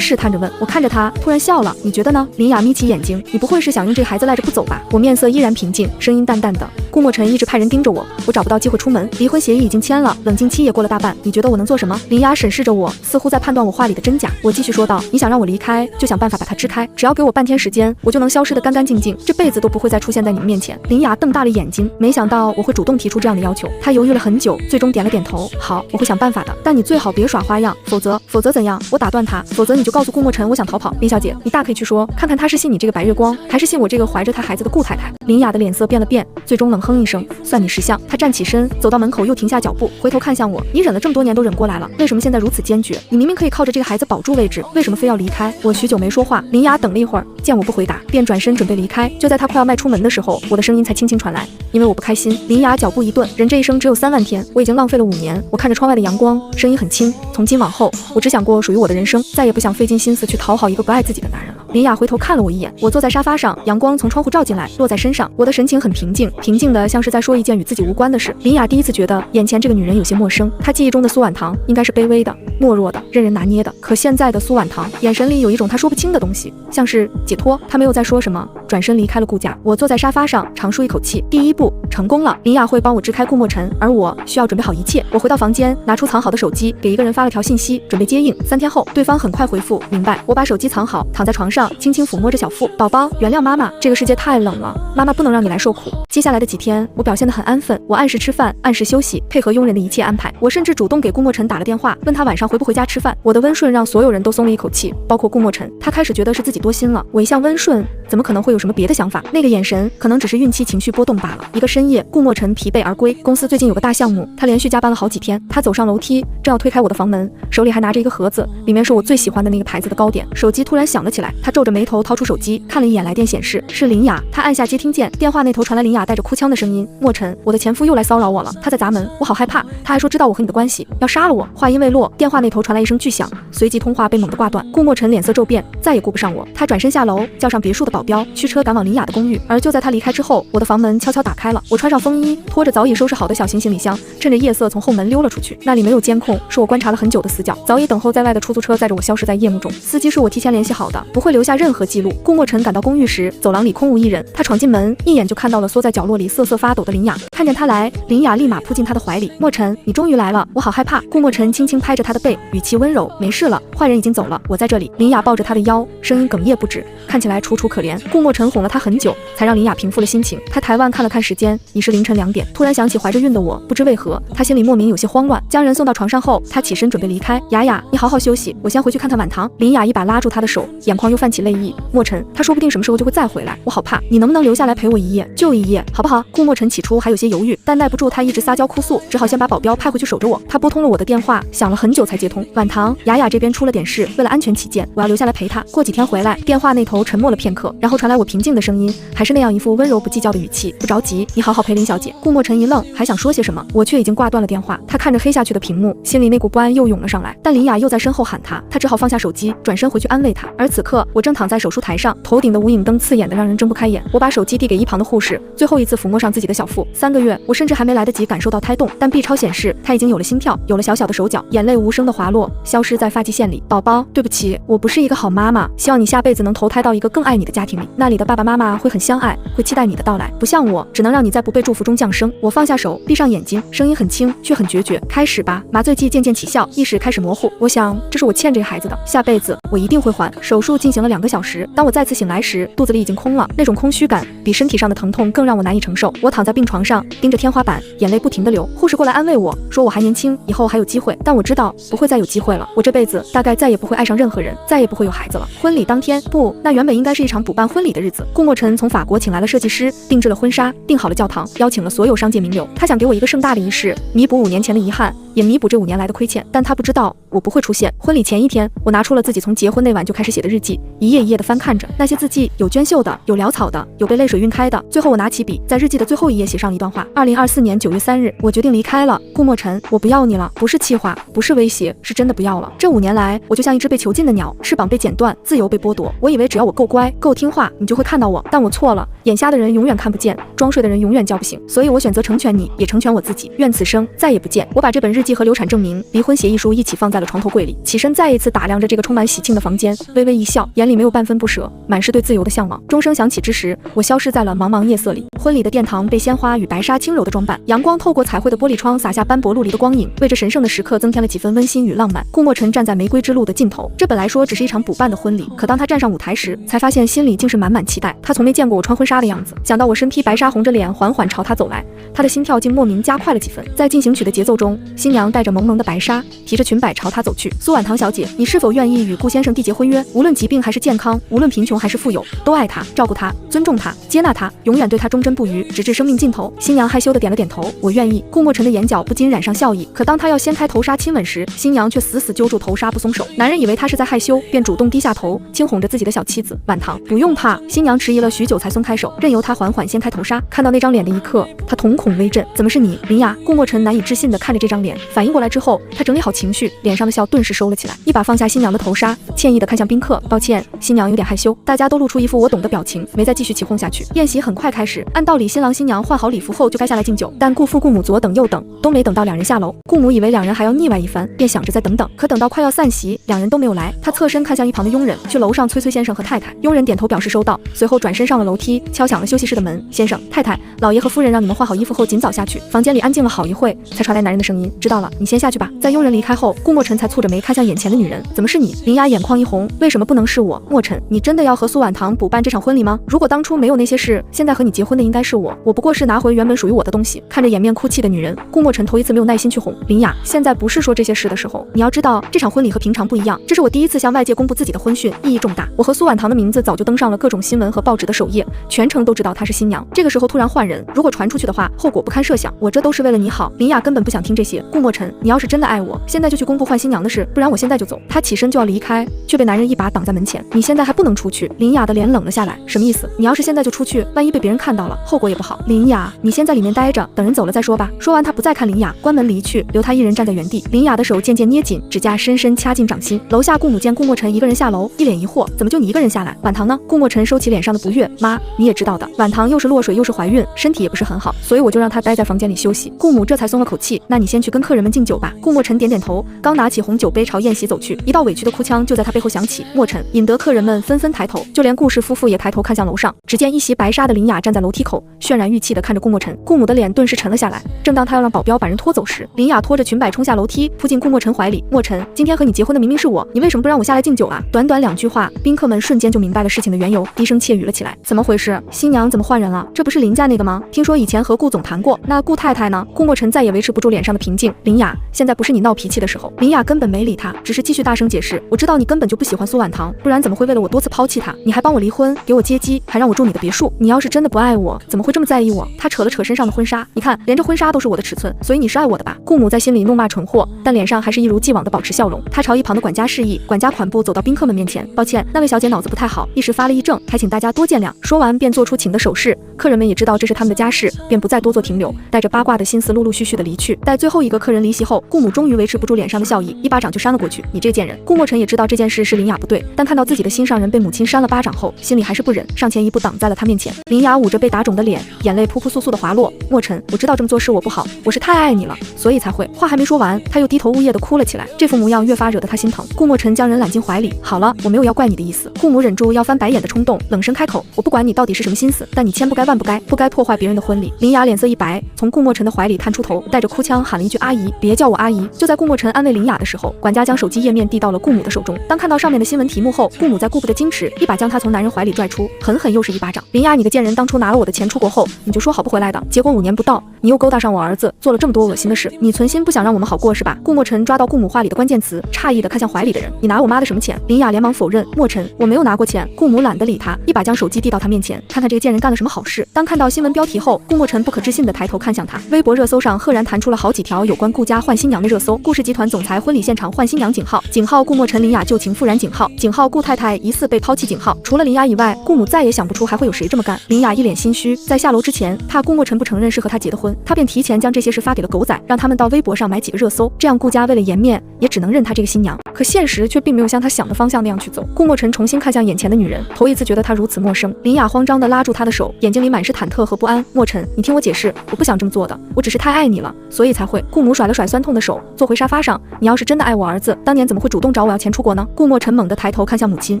试探着问。我看着她，突然笑了。你觉得呢？林雅眯起眼睛，你不会是想用这孩子赖着不走吧？我面色依然平静，声音淡淡的。顾墨尘一直派人盯着我，我找不到机会出门。离婚协议已经签了，冷静期也过了大半，你觉得我能做什么？林雅审视着我，似乎在判断我话里的真假。我继续说道，你想让我离开，就想办法把它支开，只要给我半天时间，我就能消失得干干净净，这辈子都不会再出现在你们面前。林雅瞪大了眼睛，没想到我会主动提出这样的要求。她犹豫了很久，最终点了点头。好，我会想办法的，但你最好别耍花样，否则怎样？我打断她，否则你就告诉顾墨尘我想逃跑。林小姐，你大可以去说，看看他是信你这个白月光，还是信我这个怀着他孩子的顾太太。林雅的脸色变了变，最终冷哼一声，算你识相。她站起身，走到门口又停下脚步，回头看向我，你忍了这么多年都忍过来了，为什么现在如此坚决？你明明可以靠着这个孩子保住位置，为什么非要离开？我许久没说话，林雅等了一会儿，见我不回答，便转身准备离开。就在她快要迈出门的时候，我的声音才轻轻传来，因为我不开心。林雅脚步一顿，人这一生只有3万天，我已经浪费了5年。我看着窗外的阳光，声音很轻，从今往后，我只想过属于我的人生，再也不想费尽心思去讨好一个不爱自己的男人了。林雅回头看了我一眼，我坐在沙发上，阳光从窗户照进来，落在身上，我的神情很平静，平静的像是在说一件与自己无关的事。林雅第一次觉得眼前这个女人有些陌生，她记忆中的苏婉堂应该是卑微的、懦弱的、任人拿捏的，可现在的苏婉堂眼神里有一种她说不清的东西，像是解脱。她没有再说什么，转身离开了顾家。我坐在沙发上，长舒一口气，第一步成功了。林雅会帮我支开顾墨尘，而我需要准备好一切。我回到房间，拿出藏好的手机，给一个人发了条信息，准备接应。3天后，对方很快回复，明白。我把手机藏好，躺在床上。上，轻轻抚摸着小腹。宝宝，原谅妈妈，这个世界太冷了，妈妈不能让你来受苦。接下来的几天，我表现得很安分，我按时吃饭，按时休息，配合佣人的一切安排。我甚至主动给顾墨尘打了电话，问他晚上回不回家吃饭。我的温顺让所有人都松了一口气，包括顾墨尘。他开始觉得是自己多心了。我一向温顺，怎么可能会有什么别的想法？那个眼神可能只是孕期情绪波动罢了。一个深夜，顾墨尘疲惫而归。公司最近有个大项目，他连续加班了好几天。他走上楼梯，正要推开我的房门，手里还拿着一个盒子，里面是我最喜欢的那个牌子的糕点。手机突然响了起来，他皱着眉头掏出手机，看了一眼来电显示是林雅。他按下接听键，电话那头传来林雅带着哭腔的声音：墨尘，我的前夫又来骚扰我了，他在砸门，我好害怕。他还说知道我和你的关系，要杀了我。话音未落，电话那头传来一声巨响，随即通话被猛地挂断。顾墨尘脸色骤变，再也顾不上我。他转身下楼，叫上别墅的保镖，驱车赶往林雅的公寓。而就在他离开之后，我的房门悄悄打开了。我穿上风衣，拖着早已收拾好的小型行李箱，趁着夜色从后门溜了出去。那里没有监控，是我观察了很久的死角。早已等候在外的出租车载着我消失在夜幕中，司机是我提前联系好的，不会留下任何记录。顾墨尘赶到公寓时，走廊里空无一人。他闯进门，一眼就看到了缩在角落里瑟瑟发抖的林雅。看见他来，林雅立马扑进他的怀里。墨尘，你终于来了，我好害怕。顾墨尘轻轻拍着他的背，语气温柔，没事了，坏人已经走了，我在这里。林雅抱着他的腰，声音哽咽不止，看起来楚楚可怜。顾墨尘哄了他很久，才让林雅平复了心情。他抬腕看了看时间，已是凌晨2点。突然想起怀着孕的我，不知为何，他心里莫名有些慌乱。将人送到床上后，他起身准备离开。雅雅，你好好休息，我先回去看看晚堂。林雅一把拉住他的手，眼眶又泛起泪意。墨尘，他说不定什么时候就会再回来，我好怕，你能不能留下来陪我一夜，就一夜，好不好？顾墨尘起初还有些犹豫，但耐不住他一直撒娇哭诉，只好先把保镖派回去守着我。他拨通了我的电话，响了很久才接通。晚堂，雅雅这边出了点事，为了安全起见，我要留下来陪她，过几天回来。电话那头沉默了片刻，然后传来我平静的声音，还是那样一副温柔不计较的语气，不着急，你好好陪林小姐。顾墨尘一愣，还想说些什么，我却已经挂断了电话。他看着黑下去的屏幕，心里那股不安又涌了上来，但林雅又在身后喊他，他只好放下手机，转身回去安慰他。而此刻，我正躺在手术台上，头顶的无影灯刺眼的让人睁不开眼。我把手机递给一旁的护士，最后一次抚摸上自己的小腹。3个月，我甚至还没来得及感受到胎动，但 B 超显示他已经有了心跳，有了小小的手脚，眼泪无声的滑落，消失在发际线里。宝宝，对不起，我不是一个好妈妈，希望你下辈子能投胎到一个更爱你的家庭里，那里的爸爸妈妈会很相爱，会期待你的到来，不像我，只能让你在不被祝福中降生。我放下手，闭上眼睛，声音很轻，却很决绝。开始吧。麻醉剂渐渐起效，意识开始模糊。我想，这是我欠这个孩子的，下辈子我一定会还。手术进行了2个小时，当我再次醒来时，肚子里已经空了，那种空虚感比身体上的疼痛更让我难以承受。我躺在病床上，盯着天花板，眼泪不停地流。护士过来安慰我说我还年轻，以后还有机会，但我知道不会再有机会了。我这辈子大概再也不会爱上任何人，再也不会有孩子了。婚礼当天，不，那原本应该是一场补办婚礼的日子。顾墨尘从法国请来了设计师，定制了婚纱，订好了教堂，邀请了所有商界名流。他想给我一个盛大的仪式，弥补5年前的遗憾，也弥补这5年来的亏欠。但他不知道我不会出现。婚礼前一天，我拿出了自己从结婚那晚就开始写的日记，一页一页的翻看着。那些字迹有娟秀的，有潦草的，有被泪水晕开的。最后我拿起笔，在日记的最后一页写上了一段话：2024年9月3日，我决定离开了。顾墨尘，我不要你了，不是气话，不是威胁，是真的不要了。这5年来，我就像一只被囚禁的鸟，翅膀被剪断，自由被剥夺。我以为只要我够乖，够听话，你就会看到我，但我错了。眼瞎的人永远看不见，装睡的人永远叫不醒。所以我选择成全你，也成全我自己。愿此生再也不见。我把这本日记和流产证明、离婚协议书一起放在了床头柜里，起身再一次打量着这个充满喜庆的房间，微微一笑，眼里没有半分不舍，满是对自由的向往。钟声响起之时，我消失在了茫茫夜色里。婚礼的殿堂被鲜花与白纱轻柔的装扮，阳光透过彩绘的玻璃窗洒下斑驳陆离的光影，为这神圣的时刻增添了几分温馨与浪漫。顾墨尘站在玫瑰之路的尽头，这本来说只是一场补办的婚礼，可当他站上舞台时，才发现心里竟是满满期待。他从没见过我穿婚纱的样子，想到我身披白纱，红着脸缓缓朝他走来，他的心跳竟莫名加快了几分。在进行曲的节奏中，新娘带着蒙蒙的白纱，提着裙摆朝他走去。苏婉堂小姐，你是否愿意与顾先生缔结婚约？无论疾病还是健康，无论贫穷还是富有，都爱他，照顾他，尊重他，接纳他，永远对他忠贞不渝，直至生命尽头。新娘害羞的点了点头，我愿意。顾墨尘的眼角不禁染上笑意，可当他要掀开头纱亲吻时，新娘却死死揪住头纱不松手。男人以为他是在害羞，便主动低下头，轻哄着自己的小妻子。婉堂，不用怕。新娘迟疑了许久才松开手，任由他缓缓掀开头纱。看到那张脸的一刻，他瞳孔微震。怎么是你，林雅？顾墨尘难以置信地看着这张脸，反应过来之后，他整理好情绪，脸上的笑顿时收了起来，一把放下新娘的头纱，歉意地看向宾客。抱歉，新娘有点害羞。大家都露出一副我懂的表情，没再继续起哄下去。宴席很快开始，按道理新郎新娘换好礼服后就该下来敬酒，但顾父顾母左等右等，都没等到两人下楼。顾母以为两人还要腻歪一番，便想着再等等，可等到快要散席，两人都没有来。他侧身看向一旁的佣人，去楼上催催先生和太太。佣人点头表示收到，随后转身上了楼梯，敲响了休息室的门。先生、太太，老爷和夫人让你们换好衣服后尽早下去。房间里安静了好一会，才传来男人的声音，知道知道了，你先下去吧。在佣人离开后，顾墨尘才蹙着眉看向眼前的女人，怎么是你？林雅眼眶一红，为什么不能是我？墨尘，你真的要和苏婉堂补办这场婚礼吗？如果当初没有那些事，现在和你结婚的应该是我，我不过是拿回原本属于我的东西。看着掩面哭泣的女人，顾墨尘头一次没有耐心去哄林雅，现在不是说这些事的时候。你要知道，这场婚礼和平常不一样，这是我第一次向外界公布自己的婚讯，意义重大。我和苏婉堂的名字早就登上了各种新闻和报纸的首页，全城都知道她是新娘。这个时候突然换人，如果传出去的话，后果不堪设想。我这都是为了你好。林雅根本不想听这些。顾墨尘，你要是真的爱我，现在就去公布换新娘的事，不然我现在就走。她起身就要离开，却被男人一把挡在门前。你现在还不能出去。林雅的脸冷了下来，什么意思？你要是现在就出去，万一被别人看到了，后果也不好。林雅，你先在里面待着，等人走了再说吧。说完，他不再看林雅，关门离去，留她一人站在原地。林雅的手渐渐捏紧，指甲深深掐进掌心。楼下顾母见顾墨尘一个人下楼，一脸疑惑，怎么就你一个人下来？婉堂呢？顾墨尘收起脸上的不悦，妈，你也知道的，婉堂又是落水又是怀孕，身体也不是很好，所以我就让她待在房间里休息。顾母这才松了口气，那你先去跟客人们敬酒吧。顾墨尘点点头，刚拿起红酒杯朝宴席走去，一道委屈的哭腔就在他背后响起。墨尘，引得客人们纷纷抬头，就连顾氏夫妇也抬头看向楼上，只见一袭白纱的林雅站在楼梯口，渲然欲泣地看着顾墨尘。顾母的脸顿时沉了下来。正当他要让保镖把人拖走时，林雅拖着裙摆冲下楼梯，扑进顾墨尘怀里。墨尘，今天和你结婚的明明是我，你为什么不让我下来敬酒啊？短短2句话，宾客们瞬间就明白了事情的缘由，低声窃语了起来。怎么回事？新娘怎么换人了？这不是林家那个吗？听说以前和顾总谈过，那顾太太呢？顾墨尘再也维持不住脸上的平静。林雅，现在不是你闹脾气的时候。林雅根本没理他，只是继续大声解释，我知道你根本就不喜欢苏婉堂，不然怎么会为了我多次抛弃他？你还帮我离婚，给我接机，还让我住你的别墅。你要是真的不爱我，怎么会这么在意我？他扯了扯身上的婚纱，你看，连这婚纱都是我的尺寸，所以你是爱我的吧？顾母在心里怒骂蠢货，但脸上还是一如既往的保持笑容。他朝一旁的管家示意，管家款步走到宾客们面前，抱歉，那位小姐脑子不太好，一时发了癔症，还请大家多见谅。说完便做出请的手势，客人们也知道这是他们的家事，便不再多做停留，带着八卦的心思陆陆续续的离去。待最后一个客人离席后，顾母终于维持不住脸上的笑意，一巴掌就扇了过去。你这贱人！顾墨尘也知道这件事是林雅不对，但看到自己的心上人被母亲扇了巴掌后，心里还是不忍，上前一步挡在了他面前。林雅捂着被打肿的脸，眼泪扑扑簌簌的滑落。墨尘，我知道这么做是我不好，我是太爱你了，所以才会。话还没说完，他又低头呜咽的哭了起来，这副模样越发惹得他心疼。顾墨尘将人揽进怀里，好了，我没有要怪你的意思。顾母忍住要翻白眼的冲动，冷声开口，我不管你到底是什么心思，但你千不该万不该，不该破坏别人的婚礼。林雅脸色一白，从顾墨尘的怀里探出头，带着哭腔喊了一句阿姨，别叫我阿姨。就在顾墨尘安慰林雅的时候，管家将手机页面递到了顾母的手中。当看到上面的新闻题目后，顾母在顾不得矜持，一把将她从男人怀里拽出，狠狠又是一巴掌。林雅，你个贱人，当初拿了我的钱出国后，你就说好不回来的，结果5年不到，你又勾搭上我儿子，做了这么多恶心的事，你存心不想让我们好过是吧？顾墨尘抓到顾母话里的关键词，诧异的看向怀里的人，你拿我妈的什么钱？林雅连忙否认，墨尘，我没有拿过钱。顾母懒得理他，一把将手机递到他面前，看看这个贱人干了什么好事。当看到新闻标题后，顾墨尘不可置信的抬头看向他。微博热搜上赫然弹出了好几条有关顾家换新娘的热搜，顾氏集团总裁婚礼现场换新娘，井号顾墨尘林雅旧情复燃，井号顾太太疑似被抛弃，井号。除了林雅以外，顾母再也想不出还会有谁这么干。林雅一脸心虚，在下楼之前，怕顾墨尘不承认是和他结的婚，他便提前将这些事发给了狗仔，让他们到微博上买几个热搜，这样顾家为了颜面，也只能认他这个新娘。可现实却并没有像他想的方向那样去走。顾墨尘重新看向眼前的女人，头一次觉得她如此陌生。林雅慌张地拉住他的手，眼睛里满是忐忑和不安。墨尘，你听我解释，我不想这么做的，我只是太爱你了，所以才会。顾母甩了甩酸痛的手，坐回沙发上。你要是真的爱我儿子，当年怎么会主动找我要钱出国呢？顾墨尘猛地抬头看向母亲，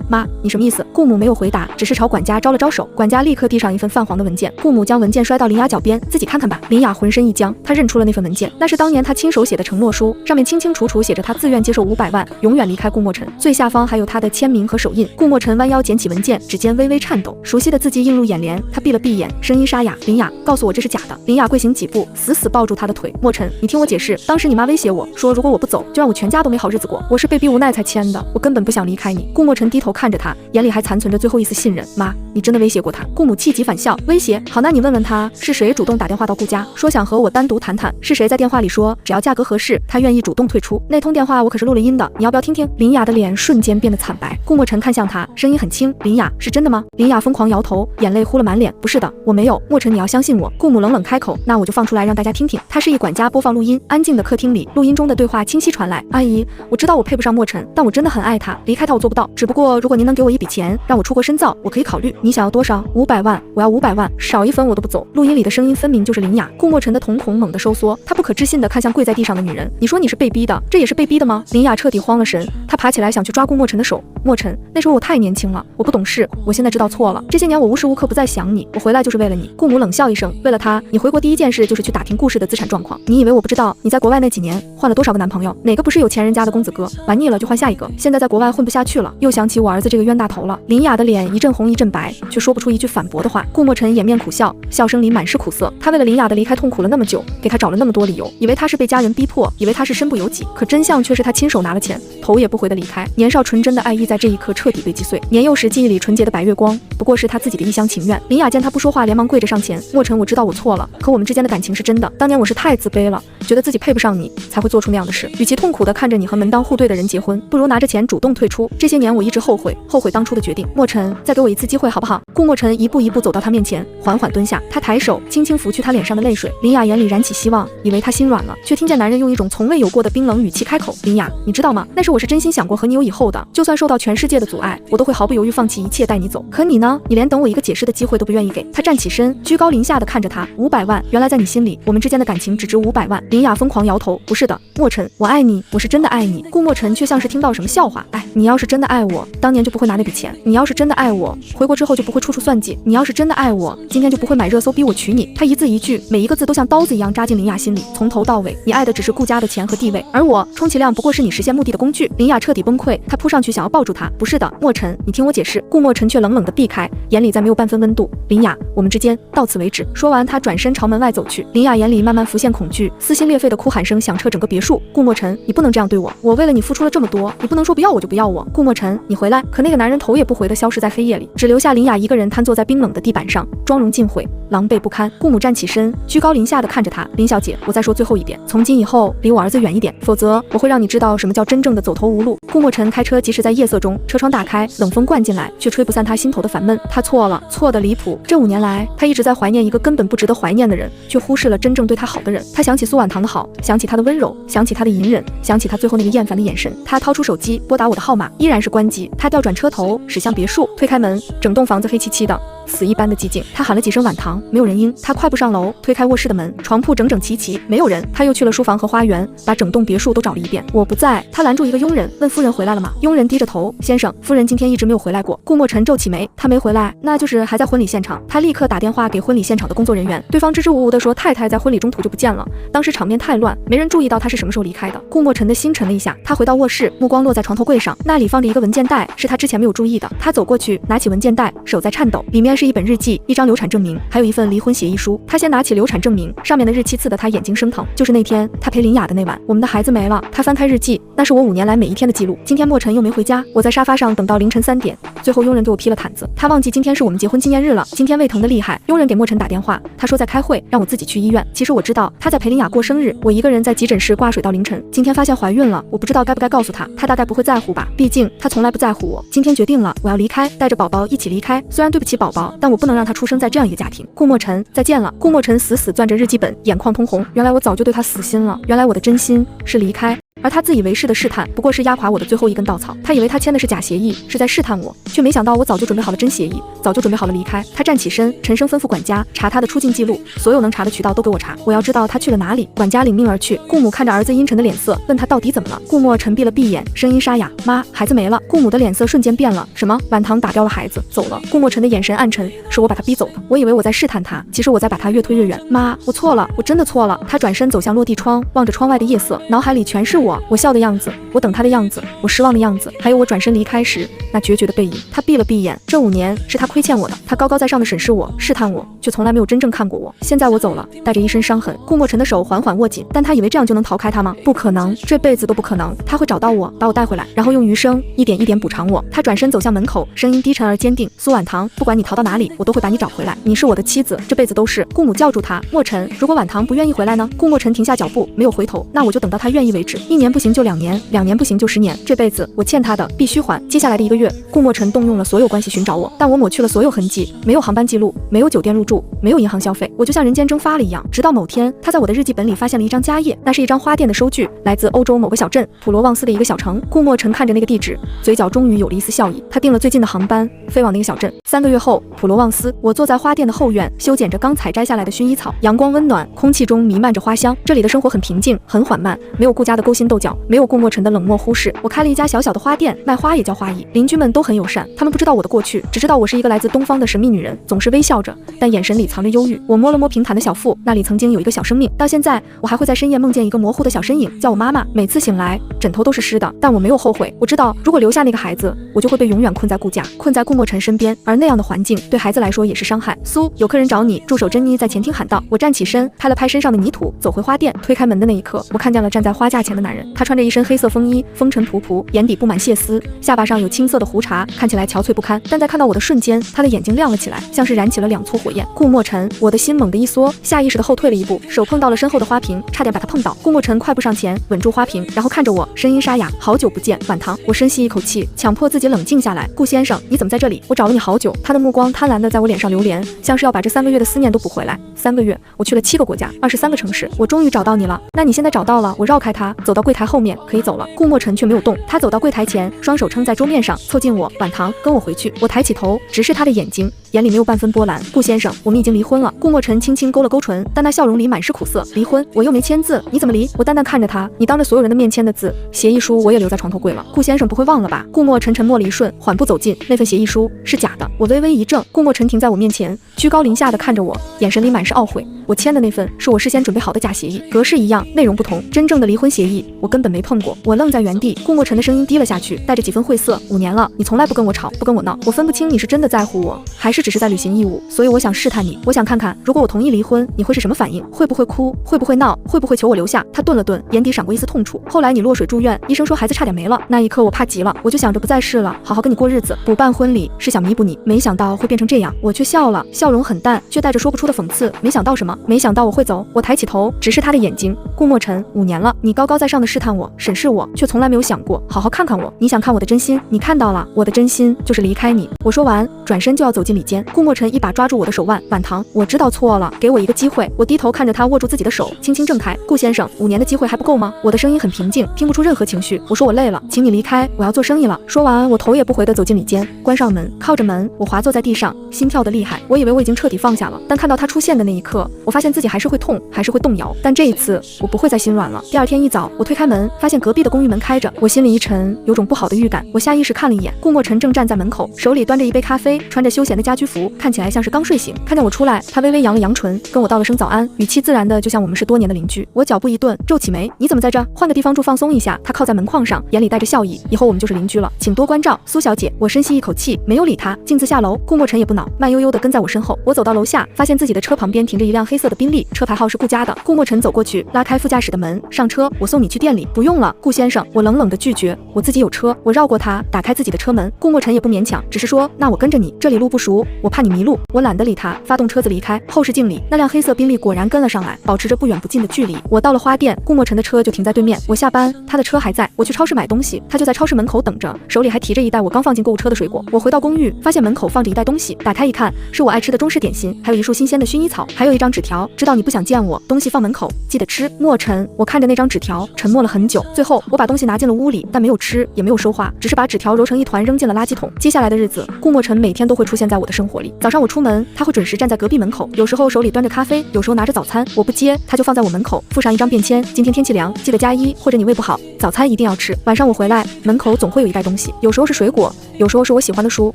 妈，你什么意思？顾母没有回答，只是朝管家招了招手。管家立刻递上一份泛黄的文件。顾母将文件摔到林雅脚边，自己看看吧。林雅浑身一僵，她认出了那份文件，那是当年她亲手写的承诺书，上面清清楚楚写着她自愿接受500万，永远离开顾墨尘，最下方还有她的签名和手印。顾墨尘弯腰捡起文件，指尖微微颤抖，熟悉的字迹映入眼帘，他闭了闭眼，声音沙哑，林雅，告诉我这是假的。林雅跪行几步，死死抱住他的腿。墨尘，你听我解释，当时你妈威胁我说，如果我不走，就让我全家都没好日子过，我是被逼无奈才签的，我根本不想离开你。顾墨尘低头看着他，眼里还残存着最后一丝信任。妈，你真的威胁过他？顾母气急反笑，威胁？好，那你问问他是谁主动打电话到顾家，说想和我单独谈谈，是谁在电话里说只要价格合适，他愿意主动退出？那通电话我可是录了音的，你要不要听听？林雅的脸瞬间变得惨白。顾墨尘看向他，声音很轻，林雅，是真的吗？林雅疯狂摇头，眼泪糊了满脸，不是的，我没有。墨尘，你要相信我。顾母冷冷开口，那我就放出来让大家听听。他示意管家播放录音，安静的客厅里，录音中的对话清晰传来。阿姨，我知道我配不上墨尘，但我真的很爱他，离开他我做不到，只不过如果您能给我一笔钱，让我出国深造，我可以考虑。你想要多少？500万，我要500万，少一分我都不走。录音里的声音分明就是林雅。顾墨尘的瞳孔猛地收缩，他不可置信地看向跪在地上的女人，你说你是被逼的，这也是被逼的吗？林雅彻底慌了神，她爬起来想去抓顾墨尘的手。莫尘，那时候我太年轻了，我不懂事，我现在知道错了。这些年我无时无刻不在想你，我回来就是为了你。顾母冷笑一声，为了他，你回国第一件事就是去打听顾氏的资产状况。你以为我不知道你在国外那几年换了多少个男朋友？哪个不是有钱人家的公子哥？玩腻了就换下一个。现在在国外混不下去了，又想起我儿子这个冤大头了。林雅的脸一阵红一阵白，却说不出一句反驳的话。顾莫尘掩面苦笑，笑声里满是苦涩。他为了林雅的离开痛苦了那么久，给他找了那么多理由，以为他是被家人逼迫，以为他是身不由己，可真相却是他亲手拿了钱，头也不回的离开。年少纯真的爱意在这一刻彻底被击碎。年幼时记忆里纯洁的白月光，不过是他自己的一厢情愿。林雅见他不说话，连忙跪着上前：莫尘，我知道我错了，可我们之间的感情是真的。当年我是太自卑了，觉得自己配不上你，才会做出那样的事。与其痛苦的看着你和门当户对的人结婚，不如拿着钱主动退出。这些年我一直后悔当初的决定。莫尘，再给我一次机会好不好？顾莫尘一步一步走到他面前，缓缓蹲下，他抬手轻轻拂去他脸上的泪水。林雅眼里燃起希望，以为他心软了，却听见男人用一种从未有过的冰冷语气开口：林雅，你知道吗？那时我是真心想过和你有以后的，就算受到全世界的阻碍，我都会毫不犹豫放弃一切带你走。可你呢？你连等我一个解释的机会都不愿意给。他站起身，居高临下的看着他：500万，原来在你心里，我们之间的感情只值500万。林雅疯狂摇头：不是的，莫尘，我爱你，我是真的爱你。顾莫尘却像是听到什么笑话：哎，你要是真的爱我，当年就不会拿那笔钱；你要是真的爱我，回国之后就不会处处算计；你要是真的爱我，今天就不会买热搜逼我娶你。他一字一句，每一个字都像刀子一样扎进林雅心里，从头到尾，你爱的只是顾家的钱和地位，而我充其量不过是你实现目的的工具。林雅彻底崩溃，她扑上去想要抱住他。不是的，莫尘，你听我解释。顾莫尘却冷冷的避开，眼里再没有半分温度。林雅，我们之间到此为止。说完，他转身朝门外走去。林雅眼里慢慢浮现恐惧，撕心裂肺的哭喊声响彻整个别墅。顾莫尘，你不能这样对我，我为了你付出了这么多，你不能说不要我就不要我。顾莫尘，你回来。可那个男人头也不回的消失在黑夜里，只留下林雅一个人瘫坐在冰冷的地板上，妆容尽毁，狼狈不堪。顾母站起身，居高临下的看着他：林小姐，我再说最后一遍，从今以后离我儿子远一点，否则我会让你知道什么叫真正的走投无路。顾莫尘开车，即使在夜色中，车窗打开，冷风灌进来，却吹不散他心头的烦闷。他错了，错得离谱。这5年来，他一直在怀念一个根本不值得怀念的人，却忽视了真正对他好的人。他想起苏婉棠的好，想起他的温柔，想起他的隐忍，想起他最后那个厌烦的眼神。他掏出手机拨打我的号码，依然是关机。他调转车头驶向别墅，推开门，整栋房子黑漆漆的，死一般的寂静。他喊了几声婉棠，没有人应。他快步上楼，推开卧室的门，床铺整整齐齐，没有人。他又去了书房和花园，把整栋别墅都找了一遍。我不在。他拦住一个佣人，问夫人回来了吗？佣人低着头：先生，夫人今天一直没有回来过。顾莫尘皱起眉，他没回来，那就是还在婚礼现场。他立刻打电话给婚礼现场的工作人员，对方支支吾吾地说太太在婚礼中途就不见了。当时场面太乱，没人注意到他是什么时候离开的。顾莫尘的心沉了一下，他回到卧室，目光落在床头柜上，那里放着一个文件袋，是他之前没有注意的。他走过去，拿起文件袋，手在颤抖，里面是一本日记，一张流产证明，还有一份离婚协议书。他先拿起流产证明，上面的日期刺得他眼睛生疼。就是那天他陪林雅的那晚，我们的孩子没了。他翻开日记，那是我5年来每一天的记录。今天莫尘又没回家，我在沙发上等到凌晨3点，最后佣人给我披了毯子。他忘记今天是我们结婚纪念日了。今天胃疼的厉害，佣人给莫尘打电话，他说在开会，让我自己去医院。其实我知道他在陪林雅过生日，我一个人在急诊室挂水到凌晨。今天发现怀孕了，我不知道该不该告诉他，他大概不会在乎吧，毕竟他从来不在乎我。今天决定了，我要离开，带着宝宝一起离开。虽然对不起宝宝，但我不能让他出生在这样一个家庭。顾莫尘，再见了。顾莫尘死死攥着日记本，眼眶通红。原来我早就对他死心了，原来我的真心是离开。而他自以为是的试探，不过是压垮我的最后一根稻草。他以为他签的是假协议，是在试探我，却没想到我早就准备好了真协议，早就准备好了离开。他站起身，沉声吩咐管家查他的出境记录，所有能查的渠道都给我查，我要知道他去了哪里。管家领命而去。顾母看着儿子阴沉的脸色，问他到底怎么了。顾莫尘闭了闭眼，声音沙哑：妈，孩子没了。顾母的脸色瞬间变了。什么？婉棠打掉了孩子，走了。顾莫尘的眼神暗沉，是我把他逼走的。我以为我在试探他，其实我在把他越推越远。妈，我错了，我真的错了。他转身走向落地窗，望着窗外的夜色，脑海里全是我笑的样子，我等他的样子，我失望的样子，还有我转身离开时那决绝的背影。他闭了闭眼，这5年是他亏欠我的，他高高在上的审视我，试探我，却从来没有真正看过我。现在我走了，带着一身伤痕。顾莫尘的手缓缓握紧，但他以为这样就能逃开他吗？不可能，这辈子都不可能。他会找到我，把我带回来，然后用余生一点一点补偿我。他转身走向门口，声音低沉而坚定：苏婉棠，不管你逃到哪里，我都会把你找回来，你是我的妻子，这辈子都是。顾母叫住他：莫尘，如果婉棠不愿意回来呢？顾莫尘停下脚步，没有回头。那我就等到他愿意为止，1年不行就2年，2年不行就10年，这辈子我欠他的必须还。接下来的1个月，顾莫尘动用了所有关系寻找我，但我抹去了所有痕迹，没有航班记录，没有酒店入住，没有银行消费，我就像人间蒸发了一样。直到某天，他在我的日记本里发现了一张家页，那是一张花店的收据，来自欧洲某个小镇普罗旺斯的一个小城。顾莫尘看着那个地址，嘴角终于有了一丝笑意。他订了最近的航班，飞往那个小镇。3个月后，普罗旺斯，我坐在花店的后院，修剪着刚采摘下来的薰衣草，阳光温暖，空气中弥漫着花香。这里的生活很平静，很缓慢，没有顾家的勾心心斗角，没有顾墨尘的冷漠忽视。我开了一家小小的花店，卖花也叫花艺，邻居们都很友善，他们不知道我的过去，只知道我是一个来自东方的神秘女人，总是微笑着，但眼神里藏着忧郁。我摸了摸平坦的小腹，那里曾经有一个小生命，到现在我还会在深夜梦见一个模糊的小身影，叫我妈妈。每次醒来，枕头都是湿的，但我没有后悔。我知道，如果留下那个孩子，我就会被永远困在顾家，困在顾墨尘身边，而那样的环境对孩子来说也是伤害。苏，有客人找你。助手珍妮在前厅喊道。我站起身，拍了拍身上的泥土，走回花店。推开门的那一刻，我看见了站在花架前的男人，他穿着一身黑色风衣，风尘仆仆，眼底布满血丝，下巴上有青色的胡茬，看起来憔悴不堪。但在看到我的瞬间，他的眼睛亮了起来，像是燃起了2簇火焰。顾墨尘，我的心猛地一缩，下意识地后退了一步，手碰到了身后的花瓶，差点把它碰倒。顾墨尘快步上前，稳住花瓶，然后看着我，声音沙哑：好久不见，晚堂。我深吸一口气，强迫自己冷静下来。顾先生，你怎么在这里？我找了你好久。他的目光贪婪地在我脸上流连，像是要把这3个月的思念都补回来。3个月，我去了7个国家，23个城市，我终于找到你了。那你现在找到了？我绕开他，走到柜台后面，可以走了。顾墨尘却没有动，他走到柜台前，双手撑在桌面上，凑近我，晚堂，跟我回去。我抬起头，直视他的眼睛，眼里没有半分波澜。顾先生，我们已经离婚了。顾墨尘轻轻勾了勾唇，但那笑容里满是苦涩。离婚？我又没签字，你怎么离？我淡淡看着他，你当着所有人的面签的字，协议书我也留在床头柜了。顾先生不会忘了吧？顾墨尘沉默了一瞬，缓步走近，那份协议书是假的。我微微一怔，顾墨尘停在我面前，居高临下的看着我，眼神里满是懊悔。我签的那份是我事先准备好的假协议，格式一样，内容不同。真正的离婚协议我根本没碰过。我愣在原地，顾墨尘的声音低了下去，带着几分晦涩。5年了，你从来不跟我吵，不跟我闹，我分不清你是真的在乎我，还是只是在履行义务。所以我想试探你，我想看看，如果我同意离婚，你会是什么反应？会不会哭？会不会闹？会不会求我留下？他顿了顿，眼底闪过一丝痛楚。后来你落水住院，医生说孩子差点没了，那一刻我怕极了，我就想着不再试了，好好跟你过日子。补办婚礼是想弥补你，没想到会变成这样。我却笑了，笑容很淡，却带着说不出的讽刺。没想到什么？没想到我会走。我抬起头，直视他的眼睛。顾墨尘，5年了，你高高在上的试探我，审视我，却从来没有想过好好看看我。你想看我的真心，你看到了，我的真心就是离开你。我说完，转身就要走进里间。顾墨尘一把抓住我的手腕，晚堂，我知道错了，给我一个机会。我低头看着他握住自己的手，轻轻挣开。顾先生，5年的机会还不够吗？我的声音很平静，听不出任何情绪。我说我累了，请你离开，我要做生意了。说完，我头也不回地走进里间，关上门，靠着门，我滑坐在地上，心跳得厉害。我以为我已经彻底放下了，但看到他出现的那一刻，我发现自己还是会痛，还是会动摇。但这一次，我不会再心软了。第二天一早，我推开门，发现隔壁的公寓门开着，我心里一沉，有种不好的预感。我下意识看了一眼，顾墨尘正站在门口，手里端着一杯咖啡，穿着休闲的家居服，看起来像是刚睡醒。看见我出来，他微微扬了扬唇，跟我道了声早安，语气自然的就像我们是多年的邻居。我脚步一顿，皱起眉，你怎么在这？换个地方住放松一下。他靠在门框上，眼里带着笑意，以后我们就是邻居了，请多关照。苏小姐，我深吸一口气，没有理他，径自下楼。顾墨尘也不恼，慢悠悠的跟在我身后。我走到楼下，发现自己的车旁边停着一辆黑色的宾利，车牌号是顾家的。顾墨尘走过去，拉开副驾驶的门，上车，我送你去店里。不用了，顾先生，我冷冷的拒绝，我自己有车。我绕过他，打开自己的车门。顾墨尘也不勉强，只是说，那我跟着你，这里路不熟，我怕你迷路。我懒得理他，发动车子离开。后视镜里，那辆黑色宾利果然跟了上来，保持着不远不近的距离。我到了花店，顾墨尘的车就停在对面。我下班，他的车还在。我去超市买东西，他就在超市门口等着，手里还提着一袋我刚放进购物车的水果。我回到公寓，发现门口放着一袋东西，打开一看，是我爱吃的中式点心，还有一束新鲜的薰衣草，还有一张纸条，知道你不想见我，东西放门口，记得吃。墨尘，我看着那张纸条，沉默了很久。最后，我把东西拿进了屋里，但没有吃，也没有收花，只是把纸条揉成一团扔进了垃圾桶。接下来的日子，顾墨尘每天都会出现在我的生活里。早上我出门，他会准时站在隔壁门口，有时候手里端着咖啡，有时候拿着早餐。我不接，他就放在我门口，附上一张便签，今天天气凉，记得加衣，或者你胃不好，早餐一定要吃。晚上我回来，门口总会有一袋东西，有时候是水果，有时候是我喜欢的书，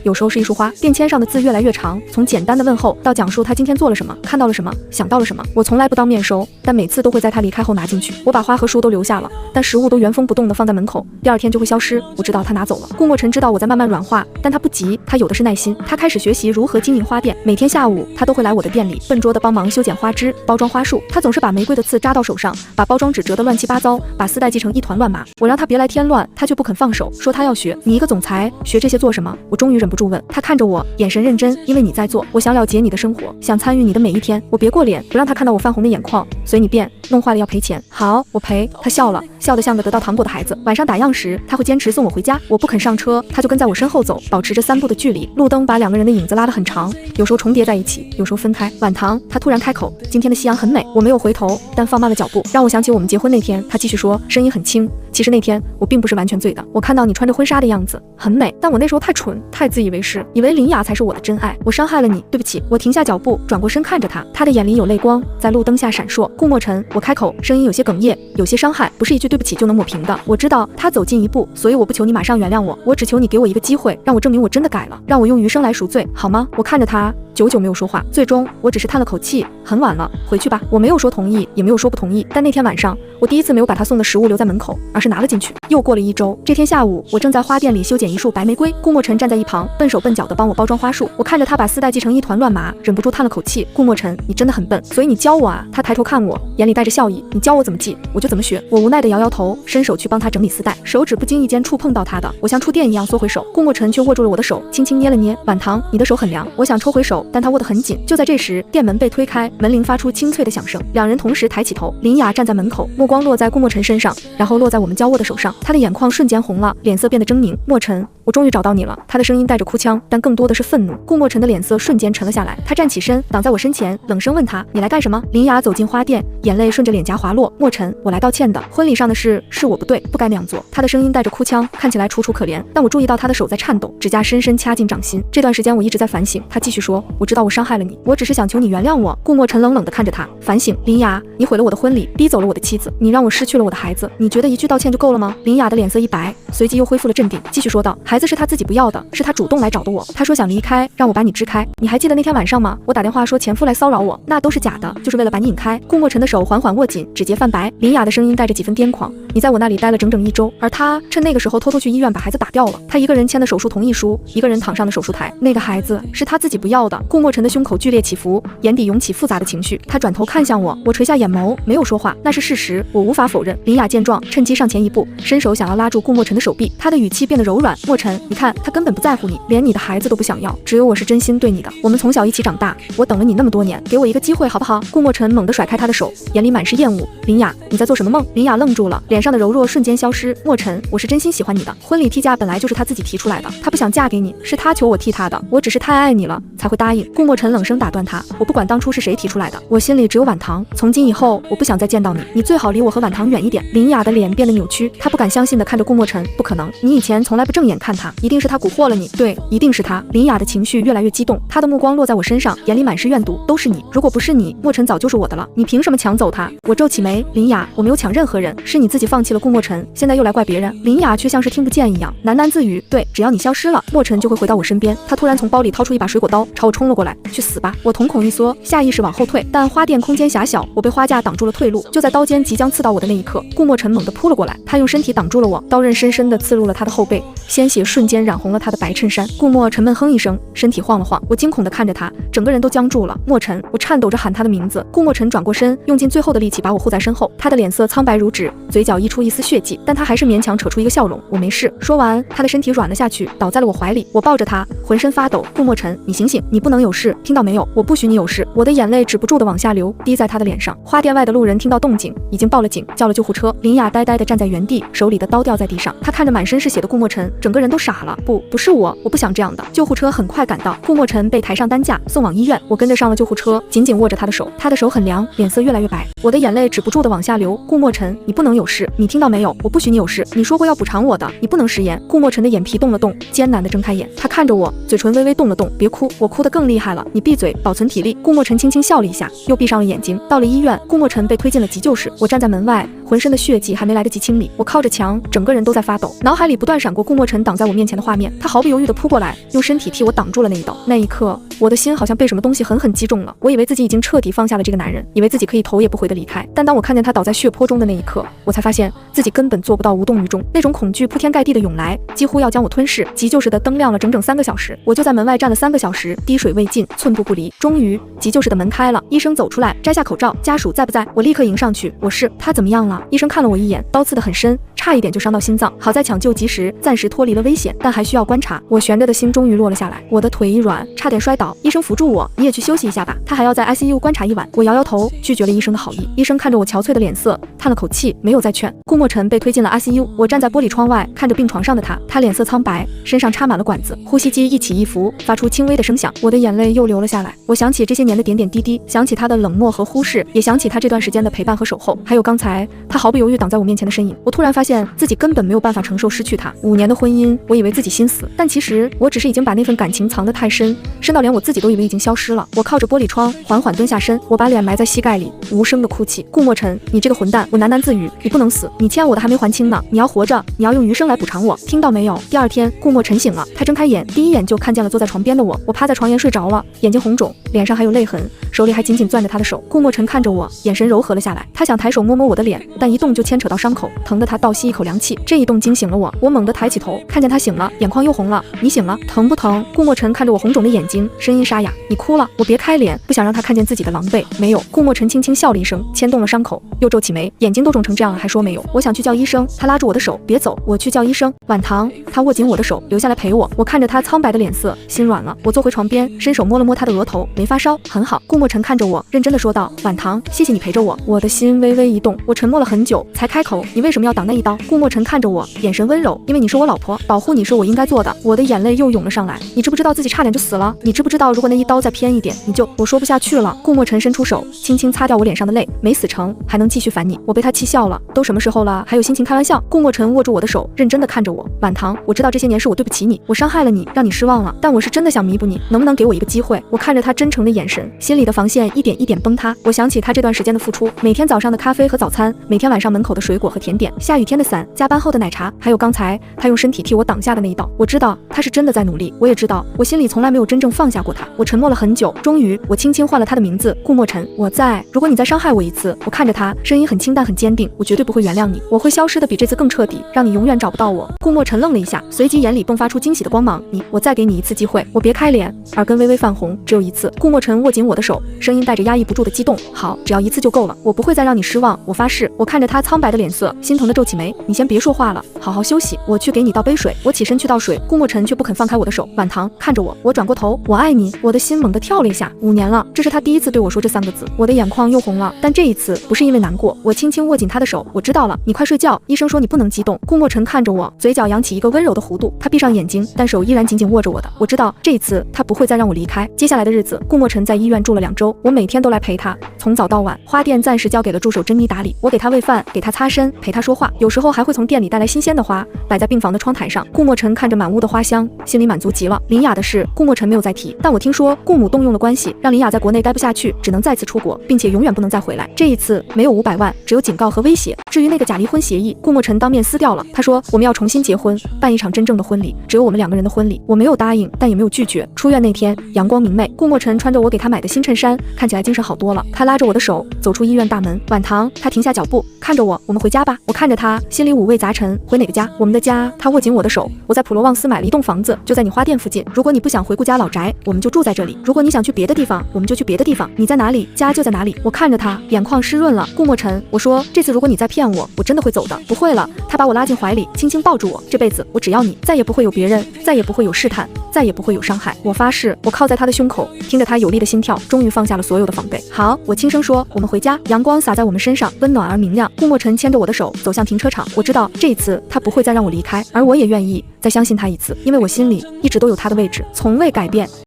有时候是一束花。便签上的字越来越长，从简单的问候到讲述他今天做了什么，看到了什么，想到了什么。我从来不当面收，但每次都会在他离开后拿进去。我把花和书都留下了，但食物都原封不动地放在门口，第二天就会消失。我知道他拿走了。顾墨尘知道我在慢慢软化，但他不急，他有的是耐心。他开始学习如何经营花店，每天下午他都会来我的店里，笨拙地帮忙修剪花枝，包装花束。他总是把玫瑰的刺扎到手上，把包装纸折得乱七八糟，把丝带系成一团乱麻。我让他别来添乱，他却不肯放手，说他要学。你一个总裁，学这些做什么？我终于忍不住问。他看着我，眼神认真，因为你在做，我想了解你的生活，想参与你的每一天。我别过脸，不让他看到我泛红的眼眶，随你便，弄坏了要赔钱。好，我赔。他笑了，笑得像个得到糖果的孩子。晚上打烊时，他会坚持送我回家，我不肯上车，他就跟在我身后走，保持着3步的距离。路灯把2个人的影子拉得很长，有时候重叠在一起，有时候分开。晚堂，他突然开口，今天的夕阳很美。我没有回头，但放慢了脚步，让我想起我们结婚那天。他继续说，声音很轻，其实那天我并不是完全醉的，我看到你穿着婚纱的样子很美，但我那时候太蠢，太自以为是，以为林雅才是我的真爱，我伤害了你，对不起。我停下脚步，转过身看着他，他的眼里有泪光在路灯下闪烁。顾墨尘，我开口，声音有些哽咽，有些伤害。不是一句对不起就能抹平的。我知道他走近一步，所以我不求你马上原谅我，我只求你给我一个机会，让我证明我真的改了，让我用余生来赎罪，好吗？我看着他久久没有说话，最终我只是叹了口气，很晚了，回去吧。我没有说同意，也没有说不同意，但那天晚上我第一次没有把他送的食物留在门口，而是拿了进去。又过了1周，这天下午我正在花店里修剪一束白玫瑰，顾墨尘站在一旁，笨手笨脚的帮我包装花束。我看着他把丝带系成一团乱麻，忍不住叹了口气。顾墨尘，你真的很笨，所以你教我啊？他抬头看我，眼里带着笑意。你教我怎么系，我就怎么学。我无奈的摇摇头，伸手去帮他整理丝带，手指不经意间触碰到他的，我像触电一样缩回手。顾墨尘却握住了我的手，轻轻捏了捏。晚唐，你的手很凉。我想抽回手，但他握得很紧。就在这时，店门被推开，门铃发出清脆的响声，两人同时抬起头。林雅站在门口，目光落在顾墨尘身上，然后落在我们交握的手上。他的眼眶瞬间红了，脸色变得狰狞。墨尘，我终于找到你了。他的声音带着哭腔，但更多的是愤怒。顾墨尘的脸色瞬间沉了下来，他站起身，挡在我身前，冷声问他：你来干什么？林雅走进花店，眼泪顺着脸颊滑落。墨尘，我来道歉的。婚礼上的事是我不对，不该那样做。他的声音带着哭腔，看起来楚楚可怜，但我注意到他的手在颤抖，指甲深深掐进掌心。这段时间我一直在反省。他继续说：我知道我伤害了你，我只是想求你原谅我。顾墨尘冷冷地看着他，反省。林雅，你毁了我的婚礼，逼走了我的妻子，你让我失去了我的孩子，你觉得一句道歉就够了吗？林雅的脸色一白，随即又恢复了镇定，继续说道：孩子是他自己不要的，是他主动来找的我，他说想离开，让我把你支开。你还记得那天晚上吗？我打电话说前夫来骚扰我，那都是假的，就是为了把你引开。顾墨尘的手缓缓握紧，指节泛白。林雅的声音带着几分癫狂：你在我那里待了整整1周，而他趁那个时候偷偷去医院把孩子打掉了。他一个人签的手术同意书，一个人躺上的手术台，那个孩子是他自己不要的。顾墨尘的胸口剧烈起伏，眼底涌起复杂的情绪。他转头看向我，我垂下眼眸，没有说话，那是事实，我无法否认。林雅见状，趁机上前一步，伸手想要拉住顾墨尘的手臂，他的语气变得柔软：墨尘，你看，他根本不在乎你，连你的孩子都不想要，只有我是真心对你的，我们从小一起长大，我等了你那么多年，给我一个机会好不好？顾墨尘猛地甩开他的手，眼里满是厌恶。林雅，你在做什么梦？林雅愣住了，脸上的柔弱瞬间消失。墨尘，我是真心喜欢你的，婚礼替嫁本来就是他自己提出来的，他不想嫁给你，是他求我替他的，我只是太爱你了才会答应。顾墨尘冷声打断他：我不管当初是谁提出来的，我心里只有晚唐，从今以后我不想再见到你，你最好离我和晚唐远一点。林雅的脸变得扭曲，她不敢相信地看着顾墨尘：不可能，你以前从来不正眼看他，一定是他蛊惑了你，对，一定是他。林雅的情绪越来越激动，她的目光落在我身上，眼里满是怨毒：都是你，如果不是你，墨尘早就是我的了，你凭什么抢走他？我皱起眉：林雅，我没有抢任何人，是你自己放弃了顾墨尘，现在又来怪别人。林雅却像是听不见一样，喃喃自语：对，只要你消失了，墨尘就会回到我身边。她突然从包里掏出一把水果刀，朝我冲了过来：去死吧！我瞳孔一缩，下意识往后退，但花店空间狭小，我被花架挡住了退路。就在刀尖即将刺到我的那一刻，顾墨尘猛地扑了过来，他用身体挡住了我，刀刃深深地刺入了他的后背，鲜血瞬间染红了他的白衬衫。顾墨沉闷哼一声，身体晃了晃，我惊恐地看着他，整个人都僵住了。墨尘，我颤抖着喊他的名字。顾墨尘转过身，用尽最后的力气把我护在身后，他的脸色苍白如纸，嘴角溢出一丝血迹，但他还是勉强扯出一个笑容：我没事。说完，他的身体软了下去，倒在了我怀里，我抱着他，浑身发抖。顾墨尘，你醒醒，你不能有事，听到没有？我不许你有事。我的眼泪止不住地往下流，滴在他的脸上。花店外的路人听到动静，已经报了警，叫了救护车。林雅呆呆地站在原地，手里的刀掉在地上，她看着满身是血的顾墨尘，整个人都傻了。不是我不想这样的。救护车很快赶到，顾墨尘被抬上担架，送往医院。我跟着上了救护车，紧紧握着他的手，他的手很凉，脸色越来越白。我的眼泪止不住地往下流。顾墨尘，你不能有事，你听到没有？我不许你有事，你说过要补偿我的，你不能食言。顾墨尘的眼皮动了动，艰难地睁开眼，他看着我，嘴唇微微动了动。别哭，我哭得更厉害了，你闭嘴，保存体力。顾墨尘轻轻笑了一下，又闭上了眼睛。到了医院，顾墨尘被推进了急救室，我站在门外，浑身的血迹还没来得及清理，我靠着墙，整个人都在发抖，脑海里不断闪过顾墨尘挡在我面前的画面，他毫不犹豫地扑过来，用身体替我挡住了那一刀。那一刻，我的心好像被什么东西狠狠击中了，我以为自己已经彻底放下了这个男人，以为自己可以头也不回地离开，但当我看见他倒在血泊中的那一刻，我才发现自己根本做不到无动于衷，那种恐惧铺天盖地的涌来，几乎要将我吞噬。急救室的灯亮了整整3个小时，我就在门外站了3个小时，滴水未进，寸步不离。终于，急救室的门开了，医生走出来，摘下口罩，家属在不在？我立刻迎上去，我是。他怎么样了？医生看了我一眼，刀刺得很深，差一点就伤到心脏，好在抢救及时，暂时脱离了危险，但还需要观察。我悬着的心终于落了下来，我的腿一软，差点摔倒，医生扶住我，你也去休息一下吧，他还要在 ICU 观察1晚。我摇摇头，拒绝了医生的好意。医生看着我憔悴的脸色，叹了口气，没有再劝。顾墨尘被推进了 ICU， 我站在玻璃窗外，看着病床上的他，他脸色苍白，身上插满了管子，呼吸机一起一伏，发出轻微的声响。我的眼泪又流了下来，我想起这些年的点点滴滴，想起他的冷漠和忽视，也想起他这段时间的陪伴和守候，还有刚才他毫不犹豫挡在我面前的身影。我突然发现自己根本没有办法承受失去他。5年的婚姻，我以为自己心死，但其实我只是已经把那份感情藏得太深，深到连我自己都以为已经消失了。我靠着玻璃窗，缓缓蹲下身，我把脸埋在膝盖里，无声的哭泣。顾墨尘，你这个混蛋！我喃喃自语，你不能死。死，你欠我的还没还清呢，你要活着，你要用余生来补偿我，听到没有？第二天，顾墨尘醒了，他睁开眼，第一眼就看见了坐在床边的我。我趴在床沿睡着了，眼睛红肿，脸上还有泪痕，手里还紧紧攥着他的手。顾墨尘看着我，眼神柔和了下来，他想抬手摸摸我的脸，但一动就牵扯到伤口，疼得他倒吸一口凉气。这一动惊醒了我，我猛地抬起头，看见他醒了，眼眶又红了。你醒了，疼不疼？顾墨尘看着我红肿的眼睛，声音沙哑。你哭了？我别开脸，不想让他看见自己的狼狈。没有。顾墨尘轻轻笑了一声，牵动了伤口，又皱起眉，眼睛都肿成这样了，还说没有。我想去叫医生，他拉住我的手，别走，我去叫医生。晚唐，他握紧我的手，留下来陪我。我看着他苍白的脸色，心软了。我坐回床边，伸手摸了摸他的额头，没发烧，很好。顾墨尘看着我，认真的说道：晚唐，谢谢你陪着我。我的心微微一动，我沉默了很久，才开口：你为什么要挡那一刀？顾墨尘看着我，眼神温柔，因为你是我老婆，保护你是我应该做的。我的眼泪又涌了上来。你知不知道自己差点就死了？你知不知道如果那一刀再偏一点，你就……我说不下去了。顾墨尘伸出手，轻轻擦掉我脸上的泪，没死成，还能继续烦你。我被他气笑了，都什么时候了，还有心情开玩笑？顾墨尘握住我的手，认真的看着我。晚唐，我知道这些年是我对不起你，我伤害了你，让你失望了，但我是真的想弥补你，能不能给我一个机会？我看着他真诚的眼神，心里的防线一点一点崩塌。我想起他这段时间的付出，每天早上的咖啡和早餐，每天晚上门口的水果和甜点，下雨天的伞，加班后的奶茶，还有刚才他用身体替我挡下的那一刀。我知道他是真的在努力，我也知道我心里从来没有真正放下过他。我沉默了很久，终于我轻轻唤了他的名字，顾墨尘，我在。如果你再伤害我一次，我看着他，声音很清淡很坚定，我绝对不会原谅你，我会消失的比这次更彻底，让你永远找不到我。顾墨尘愣了一下，随即眼里迸发出惊喜的光芒。我再给你一次机会。我别开脸，耳根微微泛红，只有一次。顾墨尘握紧我的手，声音带着压抑不住的激动。好，只要一次就够了，我不会再让你失望，我发誓。我看着他苍白的脸色，心疼的皱起眉。你先别说话了，好好休息，我去给你倒杯水。我起身去倒水，顾墨尘却不肯放开我的手。晚唐看着我，我转过头，我爱你。我的心猛地跳了一下，5年了，这是他第一次对我说这3个字，我的眼眶又红了，但这一次不是因为难过。我轻轻握紧他的手，我知道了，你快睡觉，医生说你不能激动。顾墨尘看着我，嘴角扬起一个温柔的弧度，他闭上眼睛，但手依然紧紧握着我的。我知道这一次他不会再让我离开。接下来的日子，顾墨尘在医院住了2周，我每天都来陪他，从早到晚。花店暂时交给了助手珍妮打理，我给他喂饭，给他擦身，陪他说话，有时候还会从店里带来新鲜的花，摆在病房的窗台上。顾墨尘看着满屋的花香，心里满足极了。林雅的事，顾墨尘没有再提，但我听说顾母动用了关系，让林雅在国内待不下去，只能再次出国，并且永远不能再回来。这一次没有500万，只有警告和威胁。至于那个假离婚协议，顾墨尘当面撕掉了。他说我们要重新结婚，办一场真正的婚礼，只有我们2个人的婚礼。我没有答应，但也没有拒绝。出院那天，阳光明媚，顾墨尘穿着我给他买的新衬衫，看起来精神好多了。他拉着我的手走出医院大门。晚唐，他停下脚步，看着我，我们回家吧。我看着他，心里五味杂陈。回哪个家？我们的家。他握紧我的手。我在普罗旺斯买了一栋房子，就在你花店附近。如果你不想回顾家老宅，我们就住在这里。如果你想去别的地方，我们就去别的地方。你在哪里，家就在哪里。我看着他，眼眶湿润了。顾墨尘，我说这次如果你再骗我，我真的会走的。不会了。他把我拉进怀里，轻轻抱住我。这辈子我只要你，再也不会有别人，再也不会有试探，再也不会有伤害。我发誓。我靠在他的胸口，听着他有力的心跳，终于放下了所有的防备。好，我轻声说，我们回家。阳光洒在我们身上，温暖而明亮。顾墨尘牵着我的手走向停车场。我知道这一次他不会再让我离开，而我也愿意再相信他一次，因为我心里一直都有他的位置，从未改变。